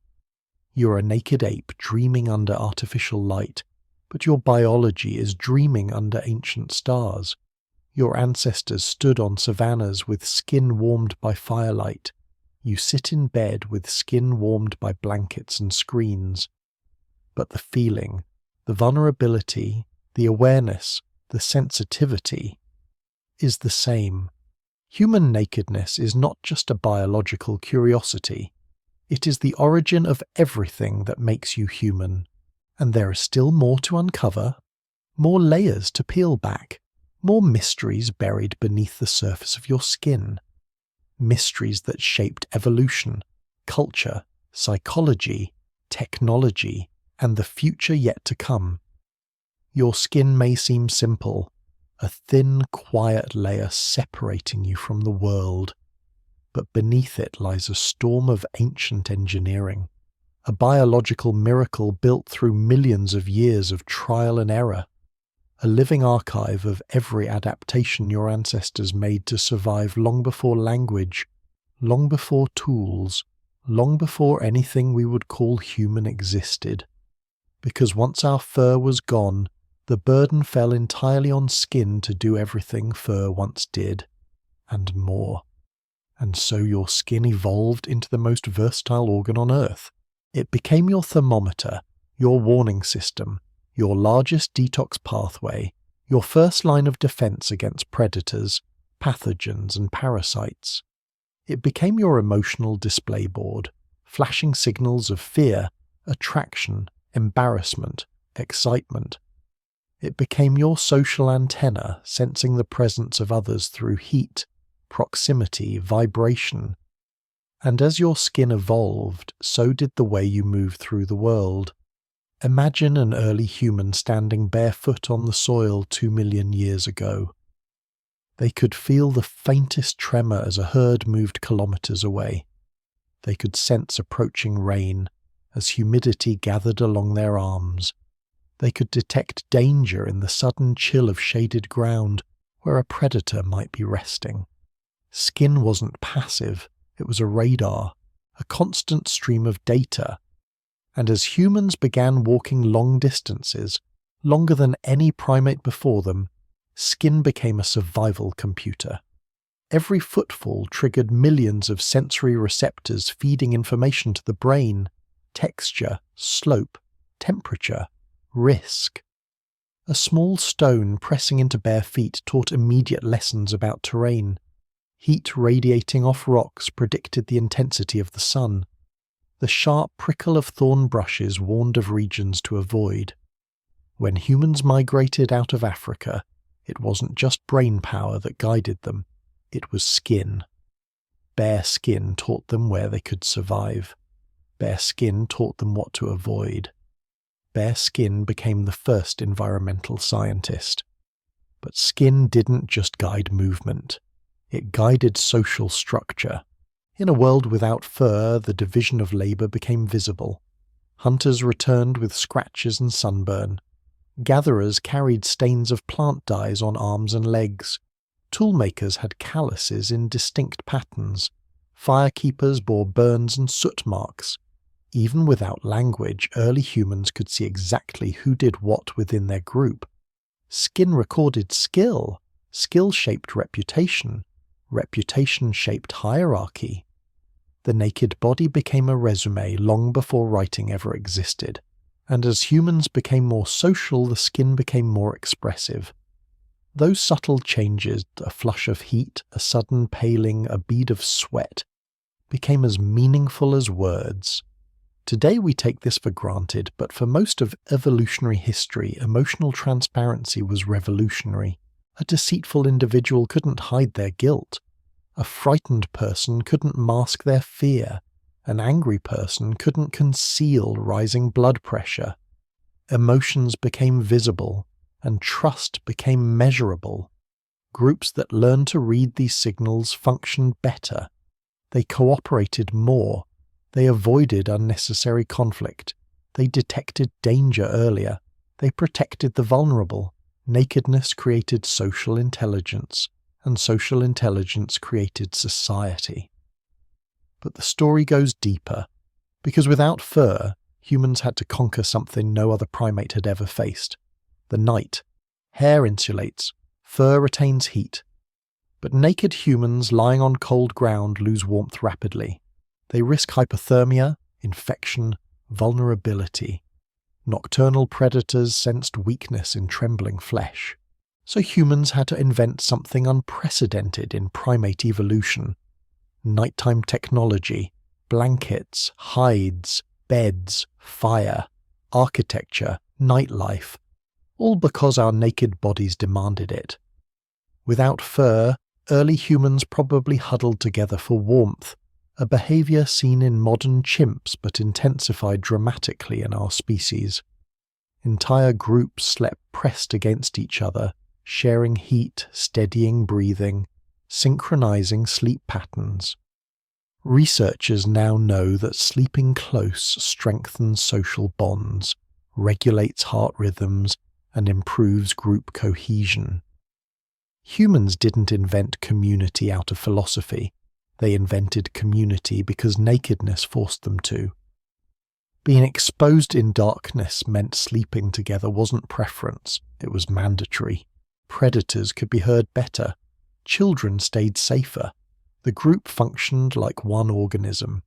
You're a naked ape dreaming under artificial light, but your biology is dreaming under ancient stars. Your ancestors stood on savannas with skin warmed by firelight. You sit in bed with skin warmed by blankets and screens. But the feeling, the vulnerability, the awareness, the sensitivity is the same. Human nakedness is not just a biological curiosity. It is the origin of everything that makes you human. And there is still more to uncover, more layers to peel back. More mysteries buried beneath the surface of your skin. Mysteries that shaped evolution, culture, psychology, technology, and the future yet to come. Your skin may seem simple, a thin, quiet layer separating you from the world, but beneath it lies a storm of ancient engineering, a biological miracle built through millions of years of trial and error. A living archive of every adaptation your ancestors made to survive long before language, long before tools, long before anything we would call human existed. Because once our fur was gone, the burden fell entirely on skin to do everything fur once did, and more. And so your skin evolved into the most versatile organ on Earth. It became your thermometer, your warning system, your largest detox pathway, your first line of defense against predators, pathogens, and parasites. It became your emotional display board, flashing signals of fear, attraction, embarrassment, excitement. It became your social antenna, sensing the presence of others through heat, proximity, vibration. And as your skin evolved, so did the way you moved through the world. Imagine an early human standing barefoot on the soil 2 million years ago. They could feel the faintest tremor as a herd moved kilometers away. They could sense approaching rain as humidity gathered along their arms. They could detect danger in the sudden chill of shaded ground where a predator might be resting. Skin wasn't passive, it was a radar, a constant stream of data. And as humans began walking long distances, longer than any primate before them, skin became a survival computer. Every footfall triggered millions of sensory receptors feeding information to the brain: texture, slope, temperature, risk. A small stone pressing into bare feet taught immediate lessons about terrain. Heat radiating off rocks predicted the intensity of the sun. The sharp prickle of thorn brushes warned of regions to avoid. When humans migrated out of Africa, it wasn't just brain power that guided them, it was skin. Bare skin taught them where they could survive. Bare skin taught them what to avoid. Bare skin became the first environmental scientist. But skin didn't just guide movement. It guided social structure. In a world without fur, the division of labour became visible. Hunters returned with scratches and sunburn. Gatherers carried stains of plant dyes on arms and legs. Toolmakers had calluses in distinct patterns. Firekeepers bore burns and soot marks. Even without language, early humans could see exactly who did what within their group. Skin recorded skill. Skill shaped reputation. Reputation shaped hierarchy. The naked body became a resume long before writing ever existed. And as humans became more social, the skin became more expressive. Those subtle changes, a flush of heat, a sudden paling, a bead of sweat, became as meaningful as words. Today we take this for granted, but for most of evolutionary history, emotional transparency was revolutionary. A deceitful individual couldn't hide their guilt. A frightened person couldn't mask their fear. An angry person couldn't conceal rising blood pressure. Emotions became visible, and trust became measurable. Groups that learned to read these signals functioned better. They cooperated more. They avoided unnecessary conflict. They detected danger earlier. They protected the vulnerable. Nakedness created social intelligence, and social intelligence created society. But the story goes deeper, because without fur, humans had to conquer something no other primate had ever faced: the night. Hair insulates, fur retains heat. But naked humans lying on cold ground lose warmth rapidly. They risk hypothermia, infection, vulnerability. Nocturnal predators sensed weakness in trembling flesh. So humans had to invent something unprecedented in primate evolution: nighttime technology, blankets, hides, beds, fire, architecture, nightlife, all because our naked bodies demanded it. Without fur, early humans probably huddled together for warmth, a behaviour seen in modern chimps but intensified dramatically in our species. Entire groups slept pressed against each other, sharing heat, steadying breathing, synchronizing sleep patterns. Researchers now know that sleeping close strengthens social bonds, regulates heart rhythms, and improves group cohesion. Humans didn't invent community out of philosophy. They invented community because nakedness forced them to. Being exposed in darkness meant sleeping together wasn't preference, it was mandatory. Predators could be heard better. Children stayed safer. The group functioned like one organism.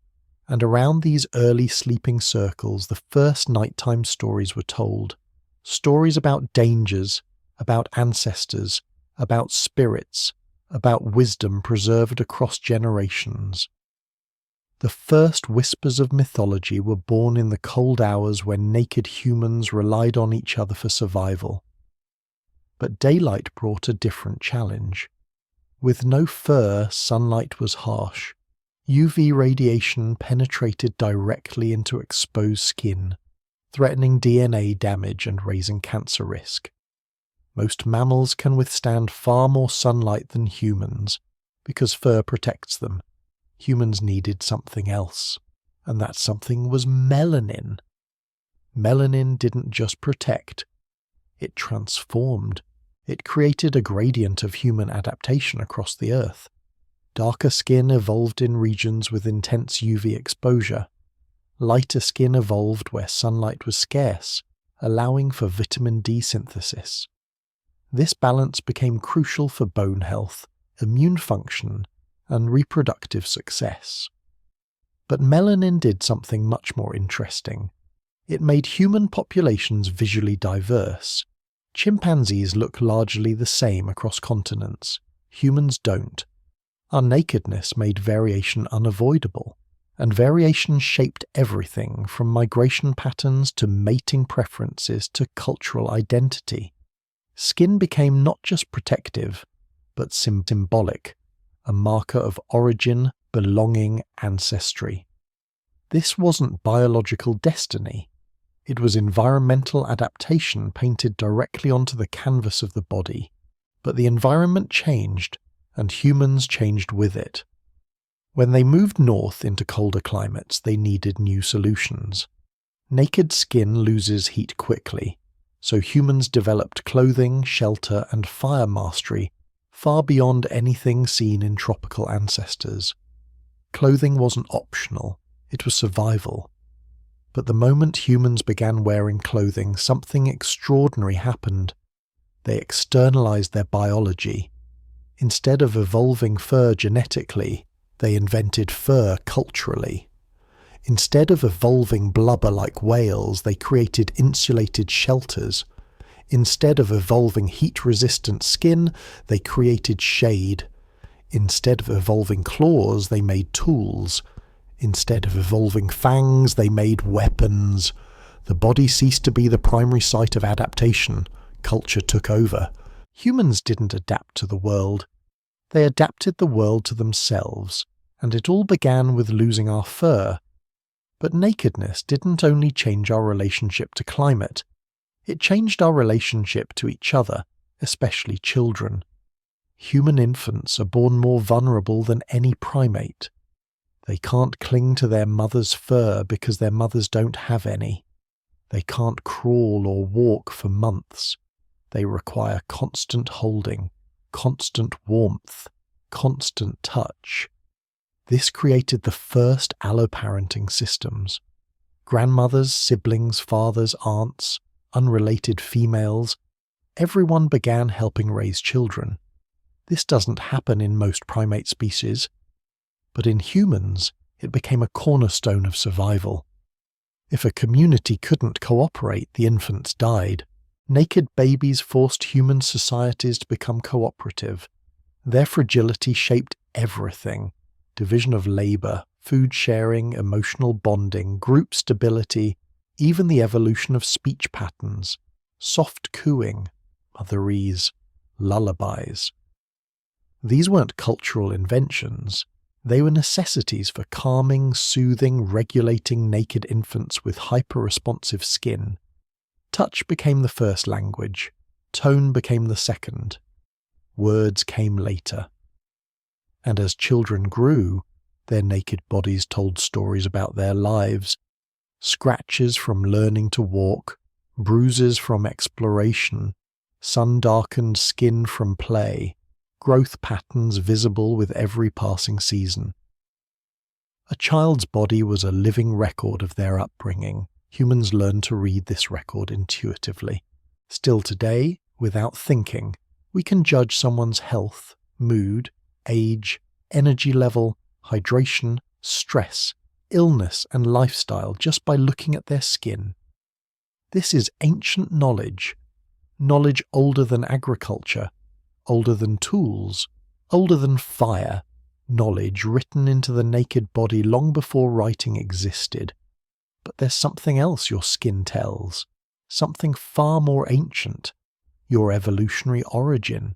And around these early sleeping circles, the first nighttime stories were told. Stories about dangers, about ancestors, about spirits, about wisdom preserved across generations. The first whispers of mythology were born in the cold hours when naked humans relied on each other for survival. But daylight brought a different challenge. With no fur, sunlight was harsh. UV radiation penetrated directly into exposed skin, threatening DNA damage and raising cancer risk. Most mammals can withstand far more sunlight than humans, because fur protects them. Humans needed something else, and that something was melanin. Melanin didn't just protect, it transformed. It created a gradient of human adaptation across the Earth. Darker skin evolved in regions with intense UV exposure. Lighter skin evolved where sunlight was scarce, allowing for vitamin D synthesis. This balance became crucial for bone health, immune function, and reproductive success. But melanin did something much more interesting. It made human populations visually diverse. Chimpanzees look largely the same across continents. Humans don't. Our nakedness made variation unavoidable, and variation shaped everything from migration patterns to mating preferences to cultural identity. Skin became not just protective, but symbolic, a marker of origin, belonging, ancestry. This wasn't biological destiny. It was environmental adaptation painted directly onto the canvas of the body. But the environment changed, and humans changed with it. When they moved north into colder climates, they needed new solutions. Naked skin loses heat quickly, so humans developed clothing, shelter, and fire mastery far beyond anything seen in tropical ancestors. Clothing wasn't optional, it was survival. But the moment humans began wearing clothing, something extraordinary happened. They externalized their biology. Instead of evolving fur genetically, they invented fur culturally. Instead of evolving blubber like whales, they created insulated shelters. Instead of evolving heat-resistant skin, they created shade. Instead of evolving claws, they made tools. Instead of evolving fangs, they made weapons. The body ceased to be the primary site of adaptation. Culture took over. Humans didn't adapt to the world. They adapted the world to themselves, and it all began with losing our fur. But nakedness didn't only change our relationship to climate. It changed our relationship to each other, especially children. Human infants are born more vulnerable than any primate. They can't cling to their mother's fur because their mothers don't have any. They can't crawl or walk for months. They require constant holding, constant warmth, constant touch. This created the first alloparenting systems. Grandmothers, siblings, fathers, aunts, unrelated females, everyone began helping raise children. This doesn't happen in most primate species, but in humans, it became a cornerstone of survival. If a community couldn't cooperate, the infants died. Naked babies forced human societies to become cooperative. Their fragility shaped everything: division of labor, food sharing, emotional bonding, group stability, even the evolution of speech patterns, soft cooing, motherese, lullabies. These weren't cultural inventions. They were necessities for calming, soothing, regulating naked infants with hyper-responsive skin. Touch became the first language. Tone became the second. Words came later. And as children grew, their naked bodies told stories about their lives. Scratches from learning to walk, bruises from exploration, sun-darkened skin from play, growth patterns visible with every passing season. A child's body was a living record of their upbringing. Humans learned to read this record intuitively. Still today, without thinking, we can judge someone's health, mood, age, energy level, hydration, stress, illness, and lifestyle just by looking at their skin. This is ancient knowledge, knowledge older than agriculture, older than tools, older than fire, knowledge written into the naked body long before writing existed. But there's something else your skin tells, something far more ancient, your evolutionary origin.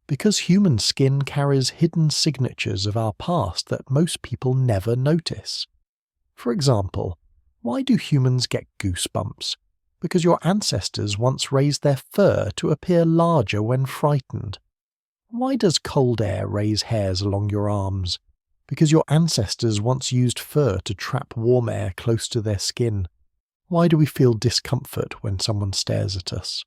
Because human skin carries hidden signatures of our past that most people never notice. For example, why do humans get goosebumps? Because your ancestors once raised their fur to appear larger when frightened. Why does cold air raise hairs along your arms? Because your ancestors once used fur to trap warm air close to their skin. Why do we feel discomfort when someone stares at us?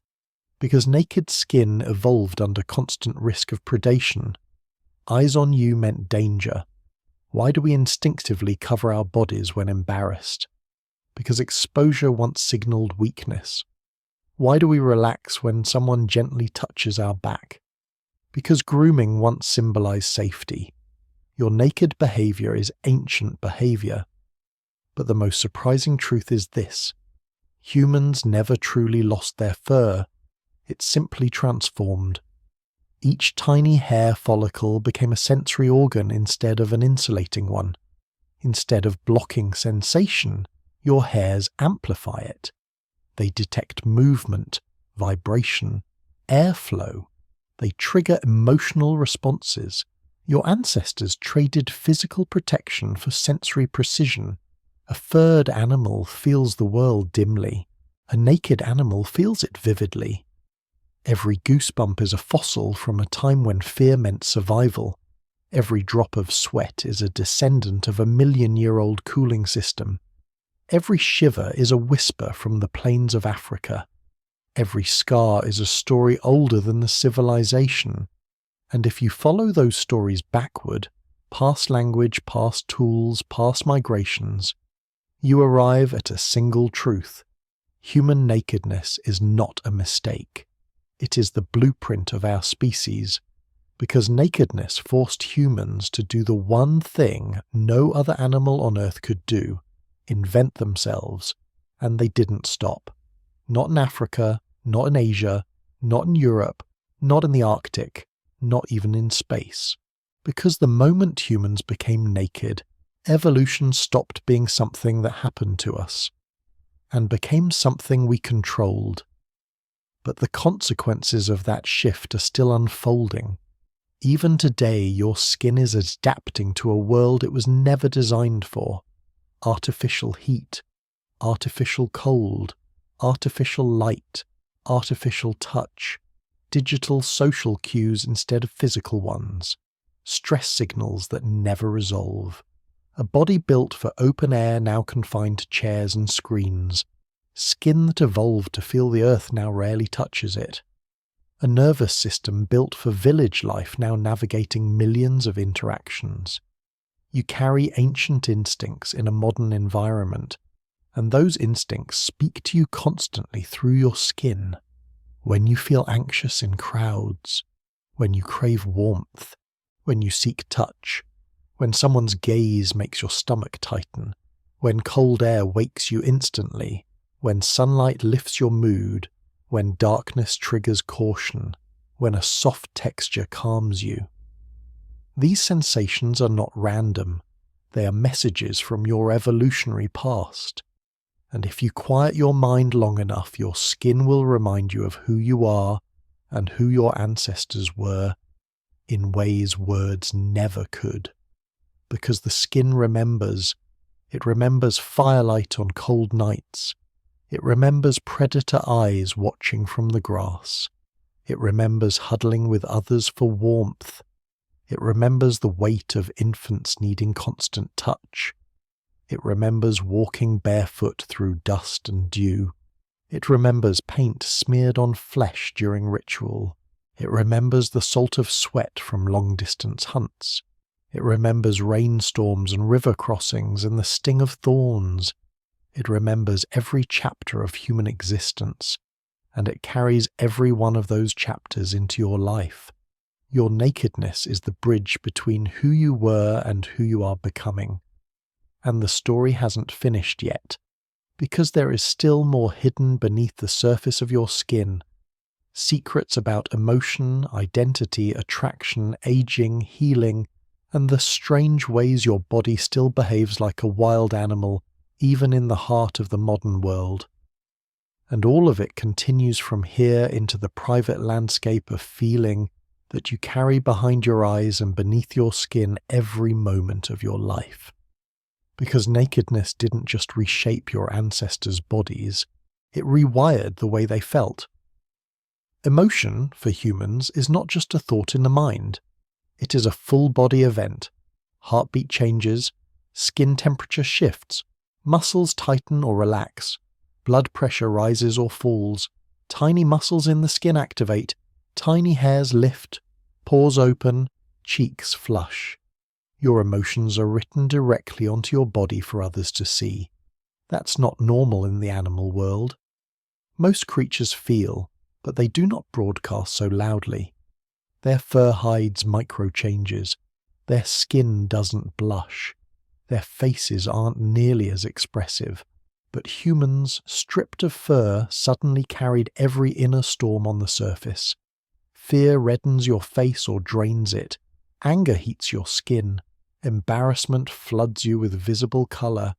Because naked skin evolved under constant risk of predation. Eyes on you meant danger. Why do we instinctively cover our bodies when embarrassed? Because exposure once signaled weakness. Why do we relax when someone gently touches our back? Because grooming once symbolized safety. Your naked behavior is ancient behavior. But the most surprising truth is this: humans never truly lost their fur, it simply transformed. Each tiny hair follicle became a sensory organ instead of an insulating one. Instead of blocking sensation, your hairs amplify it. They detect movement, vibration, airflow. They trigger emotional responses. Your ancestors traded physical protection for sensory precision. A furred animal feels the world dimly. A naked animal feels it vividly. Every goosebump is a fossil from a time when fear meant survival. Every drop of sweat is a descendant of a million-year-old cooling system. Every shiver is a whisper from the plains of Africa. Every scar is a story older than the civilization. And if you follow those stories backward, past language, past tools, past migrations, you arrive at a single truth. Human nakedness is not a mistake. It is the blueprint of our species, because nakedness forced humans to do the one thing no other animal on Earth could do: invent themselves, and they didn't stop. Not in Africa, not in Asia, not in Europe, not in the Arctic, not even in space. Because the moment humans became naked, evolution stopped being something that happened to us, and became something we controlled. But the consequences of that shift are still unfolding. Even today, your skin is adapting to a world it was never designed for. Artificial heat, artificial cold, artificial light, artificial touch, digital social cues instead of physical ones, stress signals that never resolve. A body built for open air now confined to chairs and screens. Skin that evolved to feel the earth now rarely touches it. A nervous system built for village life now navigating millions of interactions. You carry ancient instincts in a modern environment, and those instincts speak to you constantly through your skin. When you feel anxious in crowds, when you crave warmth, when you seek touch, when someone's gaze makes your stomach tighten, when cold air wakes you instantly, when sunlight lifts your mood, when darkness triggers caution, when a soft texture calms you. These sensations are not random. They are messages from your evolutionary past. And if you quiet your mind long enough, your skin will remind you of who you are and who your ancestors were in ways words never could. Because the skin remembers. It remembers firelight on cold nights. It remembers predator eyes watching from the grass. It remembers huddling with others for warmth. It remembers the weight of infants needing constant touch. It remembers walking barefoot through dust and dew. It remembers paint smeared on flesh during ritual. It remembers the salt of sweat from long-distance hunts. It remembers rainstorms and river crossings and the sting of thorns. It remembers every chapter of human existence, and it carries every one of those chapters into your life. Your nakedness is the bridge between who you were and who you are becoming. And the story hasn't finished yet, because there is still more hidden beneath the surface of your skin. Secrets about emotion, identity, attraction, aging, healing, and the strange ways your body still behaves like a wild animal, even in the heart of the modern world. And all of it continues from here into the private landscape of feeling that you carry behind your eyes and beneath your skin every moment of your life. Because nakedness didn't just reshape your ancestors' bodies, it rewired the way they felt. Emotion, for humans, is not just a thought in the mind. It is a full-body event. Heartbeat changes, skin temperature shifts, muscles tighten or relax, blood pressure rises or falls, tiny muscles in the skin activate, tiny hairs lift, pores open, cheeks flush. Your emotions are written directly onto your body for others to see. That's not normal in the animal world. Most creatures feel, but they do not broadcast so loudly. Their fur hides micro-changes. Their skin doesn't blush. Their faces aren't nearly as expressive. But humans, stripped of fur, suddenly carried every inner storm on the surface. Fear reddens your face or drains it. Anger heats your skin. Embarrassment floods you with visible colour.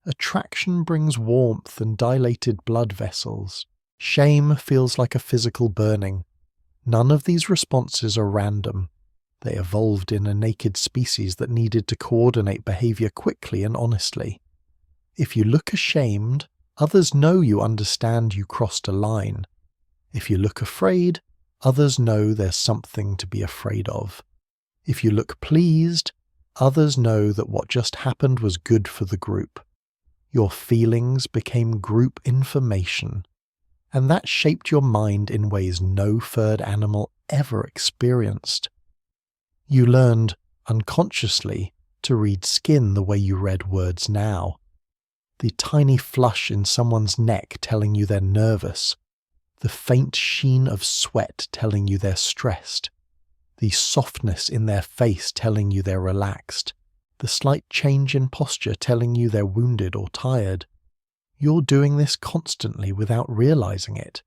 Attraction brings warmth and dilated blood vessels. Shame feels like a physical burning. None of these responses are random. They evolved in a naked species that needed to coordinate behaviour quickly and honestly. If you look ashamed, others know you understand you crossed a line. If you look afraid, others know there's something to be afraid of. If you look pleased, others know that what just happened was good for the group. Your feelings became group information, and that shaped your mind in ways no furred animal ever experienced. You learned, unconsciously, to read skin the way you read words now. The tiny flush in someone's neck telling you they're nervous. The faint sheen of sweat telling you they're stressed. The softness in their face telling you they're relaxed. The slight change in posture telling you they're wounded or tired. You're doing this constantly without realizing it.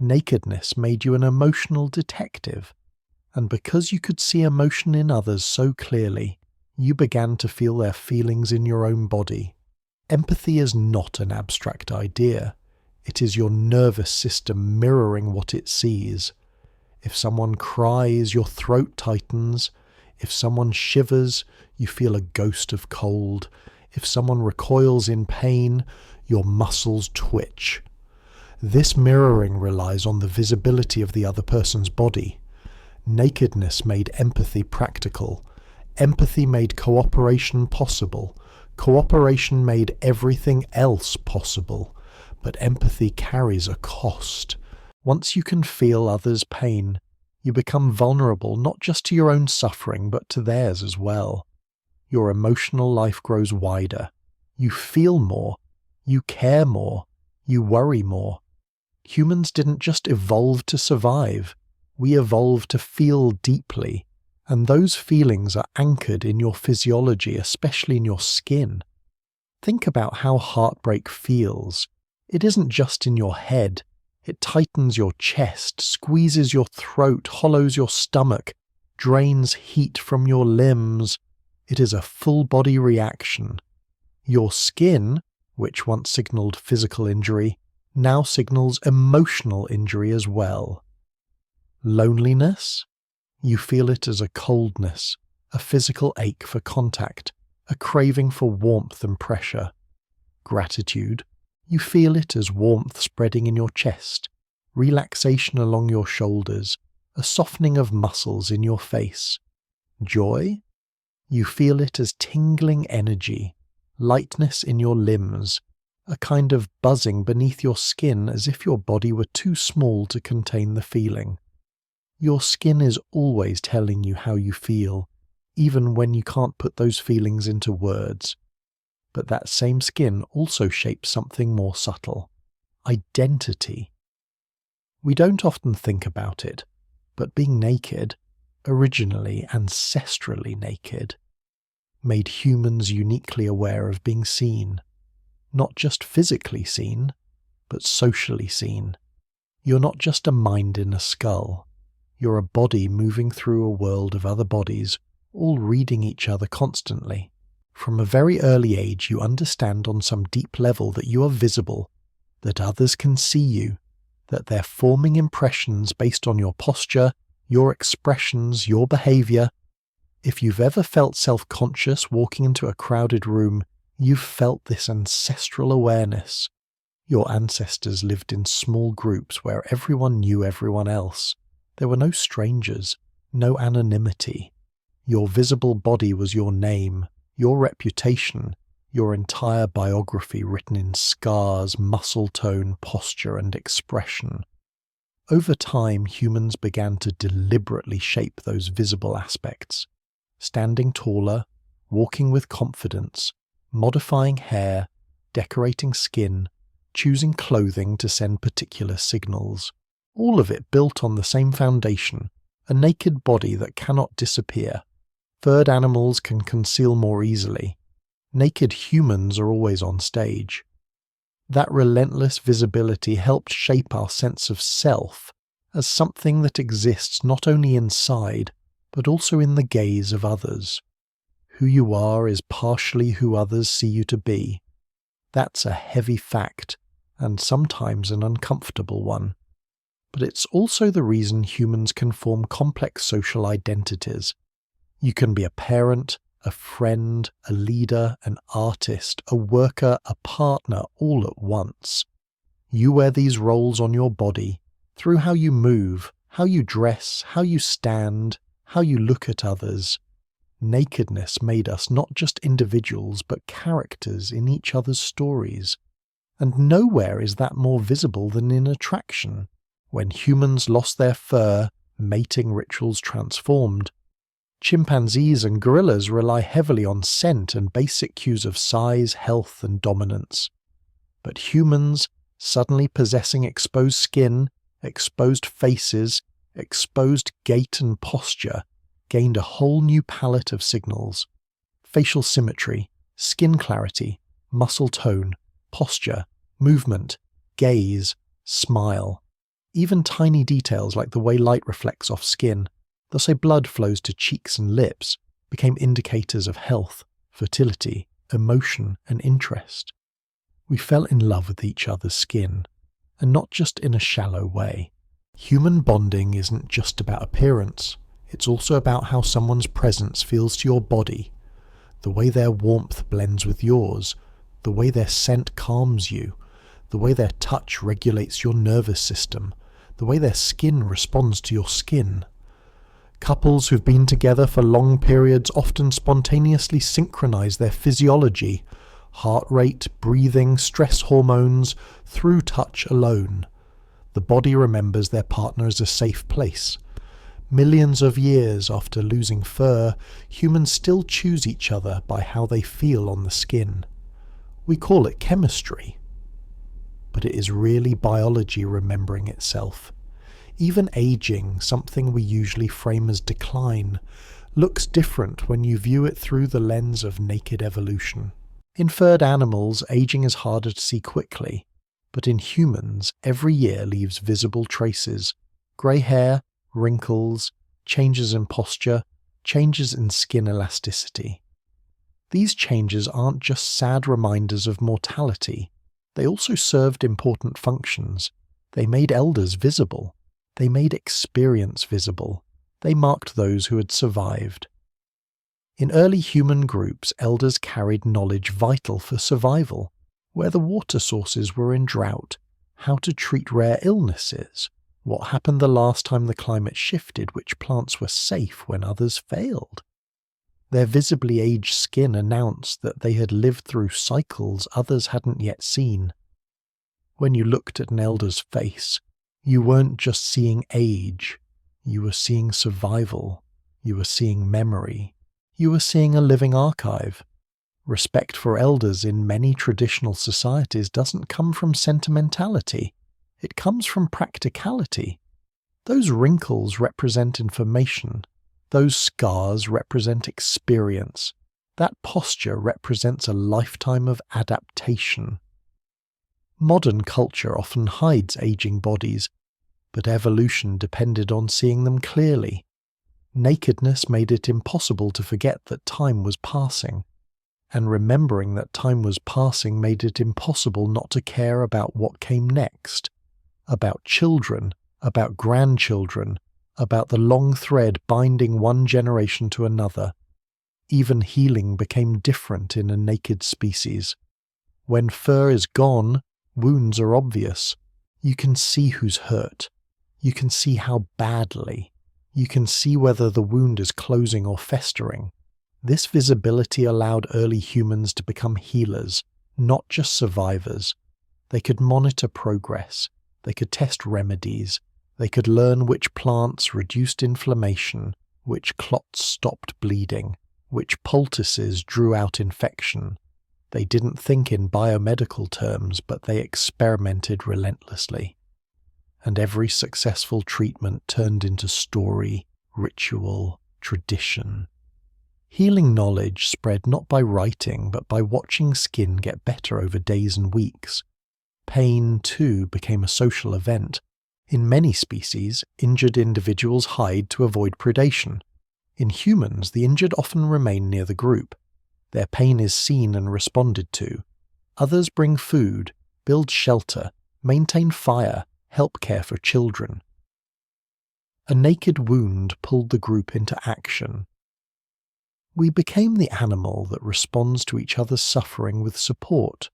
Nakedness made you an emotional detective, and because you could see emotion in others so clearly, you began to feel their feelings in your own body. Empathy is not an abstract idea. It is your nervous system mirroring what it sees. If someone cries, your throat tightens. If someone shivers, you feel a ghost of cold. If someone recoils in pain, your muscles twitch. This mirroring relies on the visibility of the other person's body. Nakedness made empathy practical. Empathy made cooperation possible. Cooperation made everything else possible. But empathy carries a cost. Once you can feel others' pain, you become vulnerable not just to your own suffering but to theirs as well. Your emotional life grows wider. You feel more. You care more. You worry more. Humans didn't just evolve to survive. We evolved to feel deeply, and those feelings are anchored in your physiology, especially in your skin. Think about how heartbreak feels. It isn't just in your head. It tightens your chest, squeezes your throat, hollows your stomach, drains heat from your limbs. It is a full-body reaction. Your skin, which once signalled physical injury, now signals emotional injury as well. Loneliness? You feel it as a coldness, a physical ache for contact, a craving for warmth and pressure. Gratitude? You feel it as warmth spreading in your chest, relaxation along your shoulders, a softening of muscles in your face. Joy? You feel it as tingling energy, lightness in your limbs, a kind of buzzing beneath your skin as if your body were too small to contain the feeling. Your skin is always telling you how you feel, even when you can't put those feelings into words. But that same skin also shapes something more subtle: identity. We don't often think about it, but being naked, originally ancestrally naked, made humans uniquely aware of being seen. Not just physically seen, but socially seen. You're not just a mind in a skull. You're a body moving through a world of other bodies, all reading each other constantly. From a very early age, you understand on some deep level that you are visible, that others can see you, that they're forming impressions based on your posture, your expressions, your behaviour. If you've ever felt self-conscious walking into a crowded room, you've felt this ancestral awareness. Your ancestors lived in small groups where everyone knew everyone else. There were no strangers, no anonymity. Your visible body was your name, your reputation, your entire biography written in scars, muscle tone, posture, and expression. Over time, humans began to deliberately shape those visible aspects, standing taller, walking with confidence, modifying hair, decorating skin, choosing clothing to send particular signals. All of it built on the same foundation, a naked body that cannot disappear. Furred animals can conceal more easily. Naked humans are always on stage. That relentless visibility helped shape our sense of self as something that exists not only inside, but also in the gaze of others. Who you are is partially who others see you to be. That's a heavy fact, and sometimes an uncomfortable one. But it's also the reason humans can form complex social identities. You can be a parent, a friend, a leader, an artist, a worker, a partner, all at once. You wear these roles on your body, through how you move, how you dress, how you stand, how you look at others. Nakedness made us not just individuals, but characters in each other's stories. And nowhere is that more visible than in attraction. When humans lost their fur, mating rituals transformed. Chimpanzees and gorillas rely heavily on scent and basic cues of size, health, and dominance. But humans, suddenly possessing exposed skin, exposed faces, exposed gait and posture, gained a whole new palette of signals. Facial symmetry, skin clarity, muscle tone, posture, movement, gaze, smile. Even tiny details like the way light reflects off skin, the way blood flows to cheeks and lips, became indicators of health, fertility, emotion, and interest. We fell in love with each other's skin, and not just in a shallow way. Human bonding isn't just about appearance, it's also about how someone's presence feels to your body, the way their warmth blends with yours, the way their scent calms you, the way their touch regulates your nervous system, the way their skin responds to your skin. Couples who've been together for long periods often spontaneously synchronize their physiology, heart rate, breathing, stress hormones, through touch alone. The body remembers their partner as a safe place. Millions of years after losing fur, humans still choose each other by how they feel on the skin. We call it chemistry. But it is really biology remembering itself. Even aging, something we usually frame as decline, looks different when you view it through the lens of naked evolution. In furred animals, aging is harder to see quickly, but in humans, every year leaves visible traces: grey hair, wrinkles, changes in posture, changes in skin elasticity. These changes aren't just sad reminders of mortality, they also served important functions. They made elders visible. They made experience visible. They marked those who had survived. In early human groups, elders carried knowledge vital for survival, where the water sources were in drought, how to treat rare illnesses, what happened the last time the climate shifted, which plants were safe when others failed. Their visibly aged skin announced that they had lived through cycles others hadn't yet seen. When you looked at an elder's face, you weren't just seeing age, you were seeing survival, you were seeing memory, you were seeing a living archive. Respect for elders in many traditional societies doesn't come from sentimentality, it comes from practicality. Those wrinkles represent information, those scars represent experience, that posture represents a lifetime of adaptation. Modern culture often hides aging bodies, but evolution depended on seeing them clearly. Nakedness made it impossible to forget that time was passing, and remembering that time was passing made it impossible not to care about what came next, about children, about grandchildren, about the long thread binding one generation to another. Even healing became different in a naked species. When fur is gone, wounds are obvious. You can see who's hurt. You can see how badly. You can see whether the wound is closing or festering. This visibility allowed early humans to become healers, not just survivors. They could monitor progress. They could test remedies. They could learn which plants reduced inflammation, which clots stopped bleeding, which poultices drew out infection. They didn't think in biomedical terms, but they experimented relentlessly. And every successful treatment turned into story, ritual, tradition. Healing knowledge spread not by writing, but by watching skin get better over days and weeks. Pain, too, became a social event. In many species, injured individuals hide to avoid predation. In humans, the injured often remain near the group. Their pain is seen and responded to. Others bring food, build shelter, maintain fire, help care for children. A naked wound pulled the group into action. We became the animal that responds to each other's suffering with support,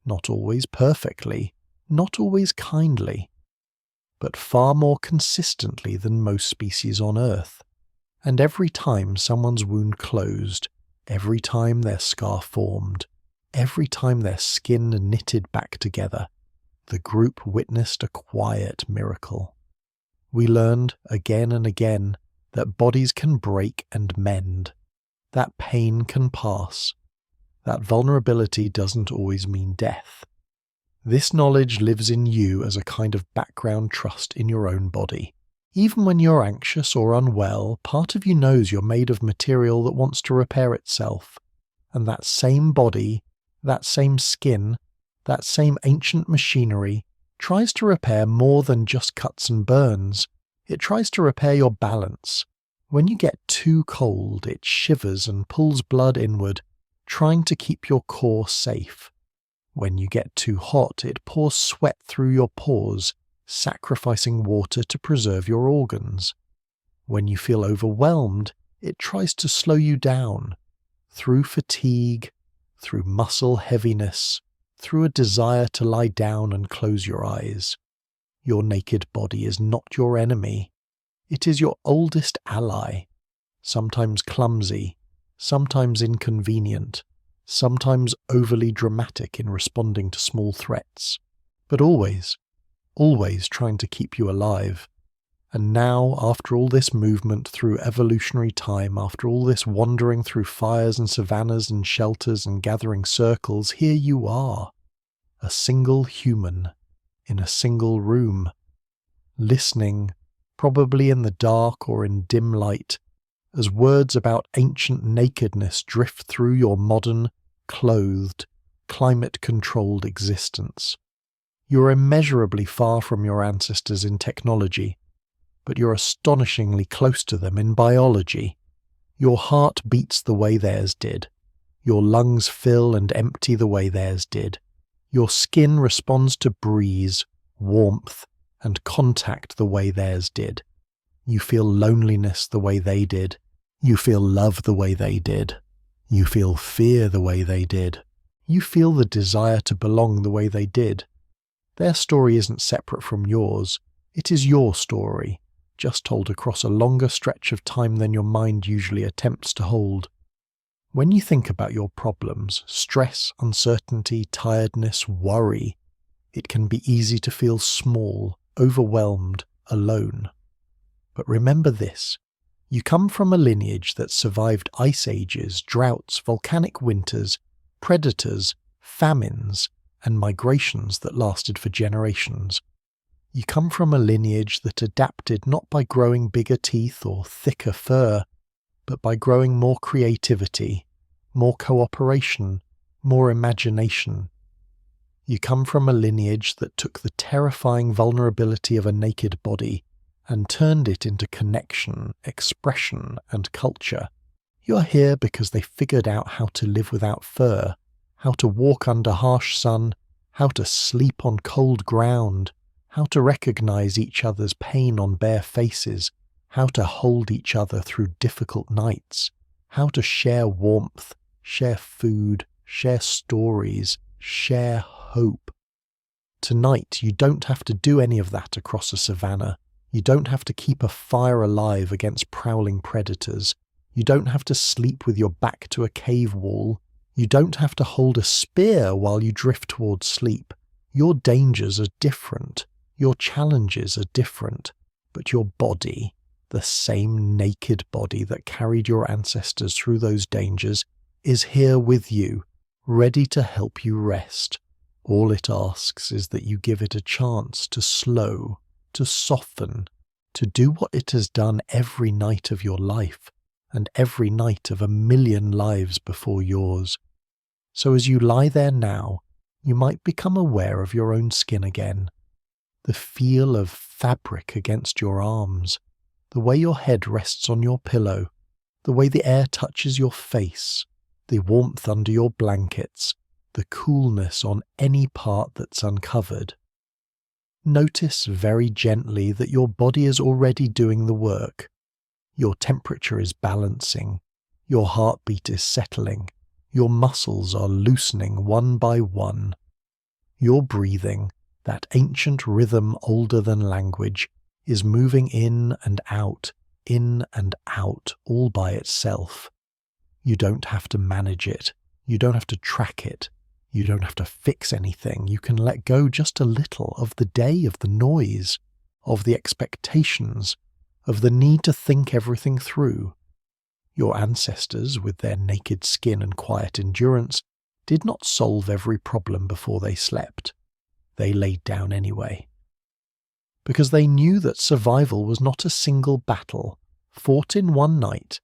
not always perfectly, not always kindly, but far more consistently than most species on Earth. And every time someone's wound closed, every time their scar formed, every time their skin knitted back together, the group witnessed a quiet miracle. We learned again and again that bodies can break and mend, that pain can pass, that vulnerability doesn't always mean death. This knowledge lives in you as a kind of background trust in your own body. Even when you're anxious or unwell, part of you knows you're made of material that wants to repair itself. And that same body, that same skin, that same ancient machinery tries to repair more than just cuts and burns. It tries to repair your balance. When you get too cold, it shivers and pulls blood inward, trying to keep your core safe. When you get too hot, it pours sweat through your pores, sacrificing water to preserve your organs. When you feel overwhelmed, it tries to slow you down, through fatigue, through muscle heaviness, through a desire to lie down and close your eyes. Your naked body is not your enemy. It is your oldest ally, sometimes clumsy, sometimes inconvenient, sometimes overly dramatic in responding to small threats, but always trying to keep you alive. And now, after all this movement through evolutionary time, after all this wandering through fires and savannas and shelters and gathering circles, here you are, a single human, in a single room, listening, probably in the dark or in dim light, as words about ancient nakedness drift through your modern, clothed, climate-controlled existence. You're immeasurably far from your ancestors in technology, but you're astonishingly close to them in biology. Your heart beats the way theirs did. Your lungs fill and empty the way theirs did. Your skin responds to breeze, warmth, and contact the way theirs did. You feel loneliness the way they did. You feel love the way they did. You feel fear the way they did. You feel the desire to belong the way they did. Their story isn't separate from yours. It is your story, just told across a longer stretch of time than your mind usually attempts to hold. When you think about your problems, stress, uncertainty, tiredness, worry, it can be easy to feel small, overwhelmed, alone. But remember this, you come from a lineage that survived ice ages, droughts, volcanic winters, predators, famines, and migrations that lasted for generations. You come from a lineage that adapted not by growing bigger teeth or thicker fur, but by growing more creativity, more cooperation, more imagination. You come from a lineage that took the terrifying vulnerability of a naked body and turned it into connection, expression, and culture. You're here because they figured out how to live without fur, how to walk under harsh sun, how to sleep on cold ground, how to recognize each other's pain on bare faces, how to hold each other through difficult nights, how to share warmth, share food, share stories, share hope. Tonight, you don't have to do any of that across a savanna. You don't have to keep a fire alive against prowling predators. You don't have to sleep with your back to a cave wall. You don't have to hold a spear while you drift towards sleep. Your dangers are different. Your challenges are different. But your body, the same naked body that carried your ancestors through those dangers, is here with you, ready to help you rest. All it asks is that you give it a chance to slow, to soften, to do what it has done every night of your life and every night of 1,000,000 lives before yours. So as you lie there now, you might become aware of your own skin again, the feel of fabric against your arms, the way your head rests on your pillow, the way the air touches your face, the warmth under your blankets, the coolness on any part that's uncovered. Notice very gently that your body is already doing the work. Your temperature is balancing, your heartbeat is settling, your muscles are loosening one by one. Your breathing, that ancient rhythm older than language, is moving in and out, all by itself. You don't have to manage it. You don't have to track it. You don't have to fix anything. You can let go just a little of the day, of the noise, of the expectations, of the need to think everything through. Your ancestors, with their naked skin and quiet endurance, did not solve every problem before they slept. They laid down anyway. Because they knew that survival was not a single battle, fought in one night,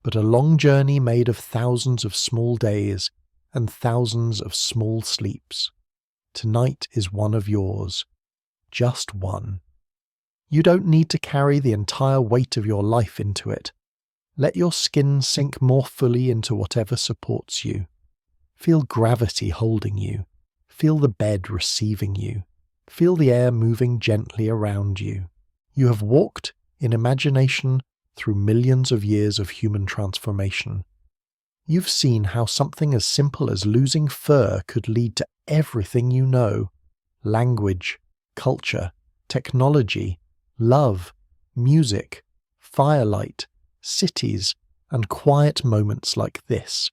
but a long journey made of thousands of small days and thousands of small sleeps. Tonight is one of yours. Just one. You don't need to carry the entire weight of your life into it. Let your skin sink more fully into whatever supports you. Feel gravity holding you. Feel the bed receiving you. Feel the air moving gently around you. You have walked, in imagination, through millions of years of human transformation. You've seen how something as simple as losing fur could lead to everything you know: language, culture, technology, love, music, firelight, cities, and quiet moments like this.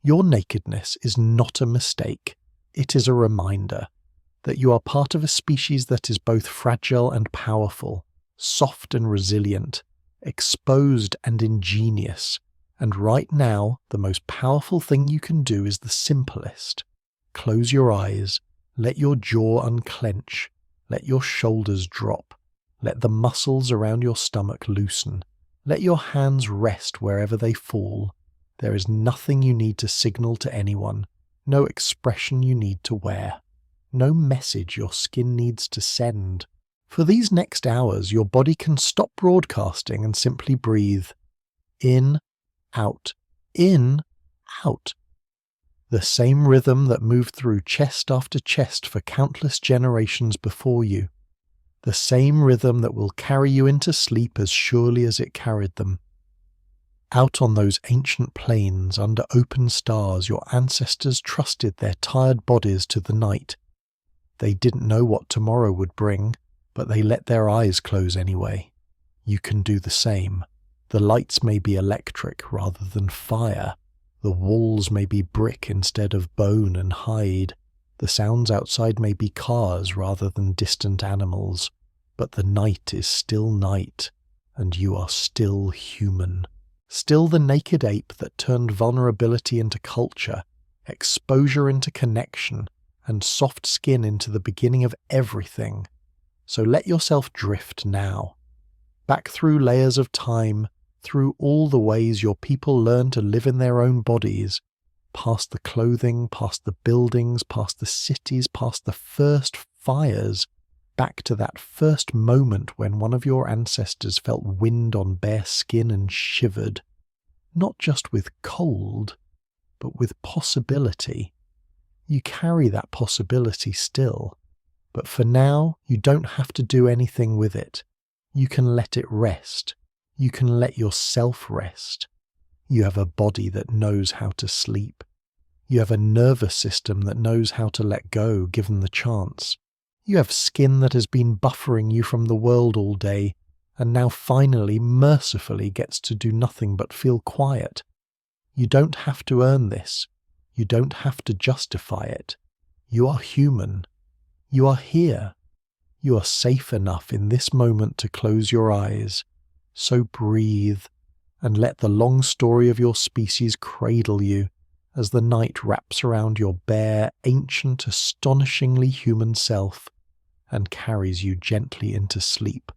Your nakedness is not a mistake. It is a reminder that you are part of a species that is both fragile and powerful, soft and resilient, exposed and ingenious. And right now, the most powerful thing you can do is the simplest. Close your eyes, let your jaw unclench, let your shoulders drop, let the muscles around your stomach loosen, let your hands rest wherever they fall. There is nothing you need to signal to anyone, no expression you need to wear, no message your skin needs to send. For these next hours, your body can stop broadcasting and simply breathe. In, out, in, out. The same rhythm that moved through chest after chest for countless generations before you. The same rhythm that will carry you into sleep as surely as it carried them. Out on those ancient plains under open stars, your ancestors trusted their tired bodies to the night. They didn't know what tomorrow would bring, but they let their eyes close anyway. You can do the same. The lights may be electric rather than fire. The walls may be brick instead of bone and hide. The sounds outside may be cars rather than distant animals. But the night is still night, and you are still human. Still the naked ape that turned vulnerability into culture, exposure into connection, and soft skin into the beginning of everything. So let yourself drift now. Back through layers of time, through all the ways your people learn to live in their own bodies, past the clothing, past the buildings, past the cities, past the first fires, back to that first moment when one of your ancestors felt wind on bare skin and shivered, not just with cold, but with possibility. You carry that possibility still, but for now you don't have to do anything with it. You can let it rest. You can let yourself rest. You have a body that knows how to sleep. You have a nervous system that knows how to let go given the chance. You have skin that has been buffering you from the world all day, and now finally, mercifully gets to do nothing but feel quiet. You don't have to earn this. You don't have to justify it. You are human. You are here. You are safe enough in this moment to close your eyes. So breathe, and let the long story of your species cradle you as the night wraps around your bare, ancient, astonishingly human self and carries you gently into sleep.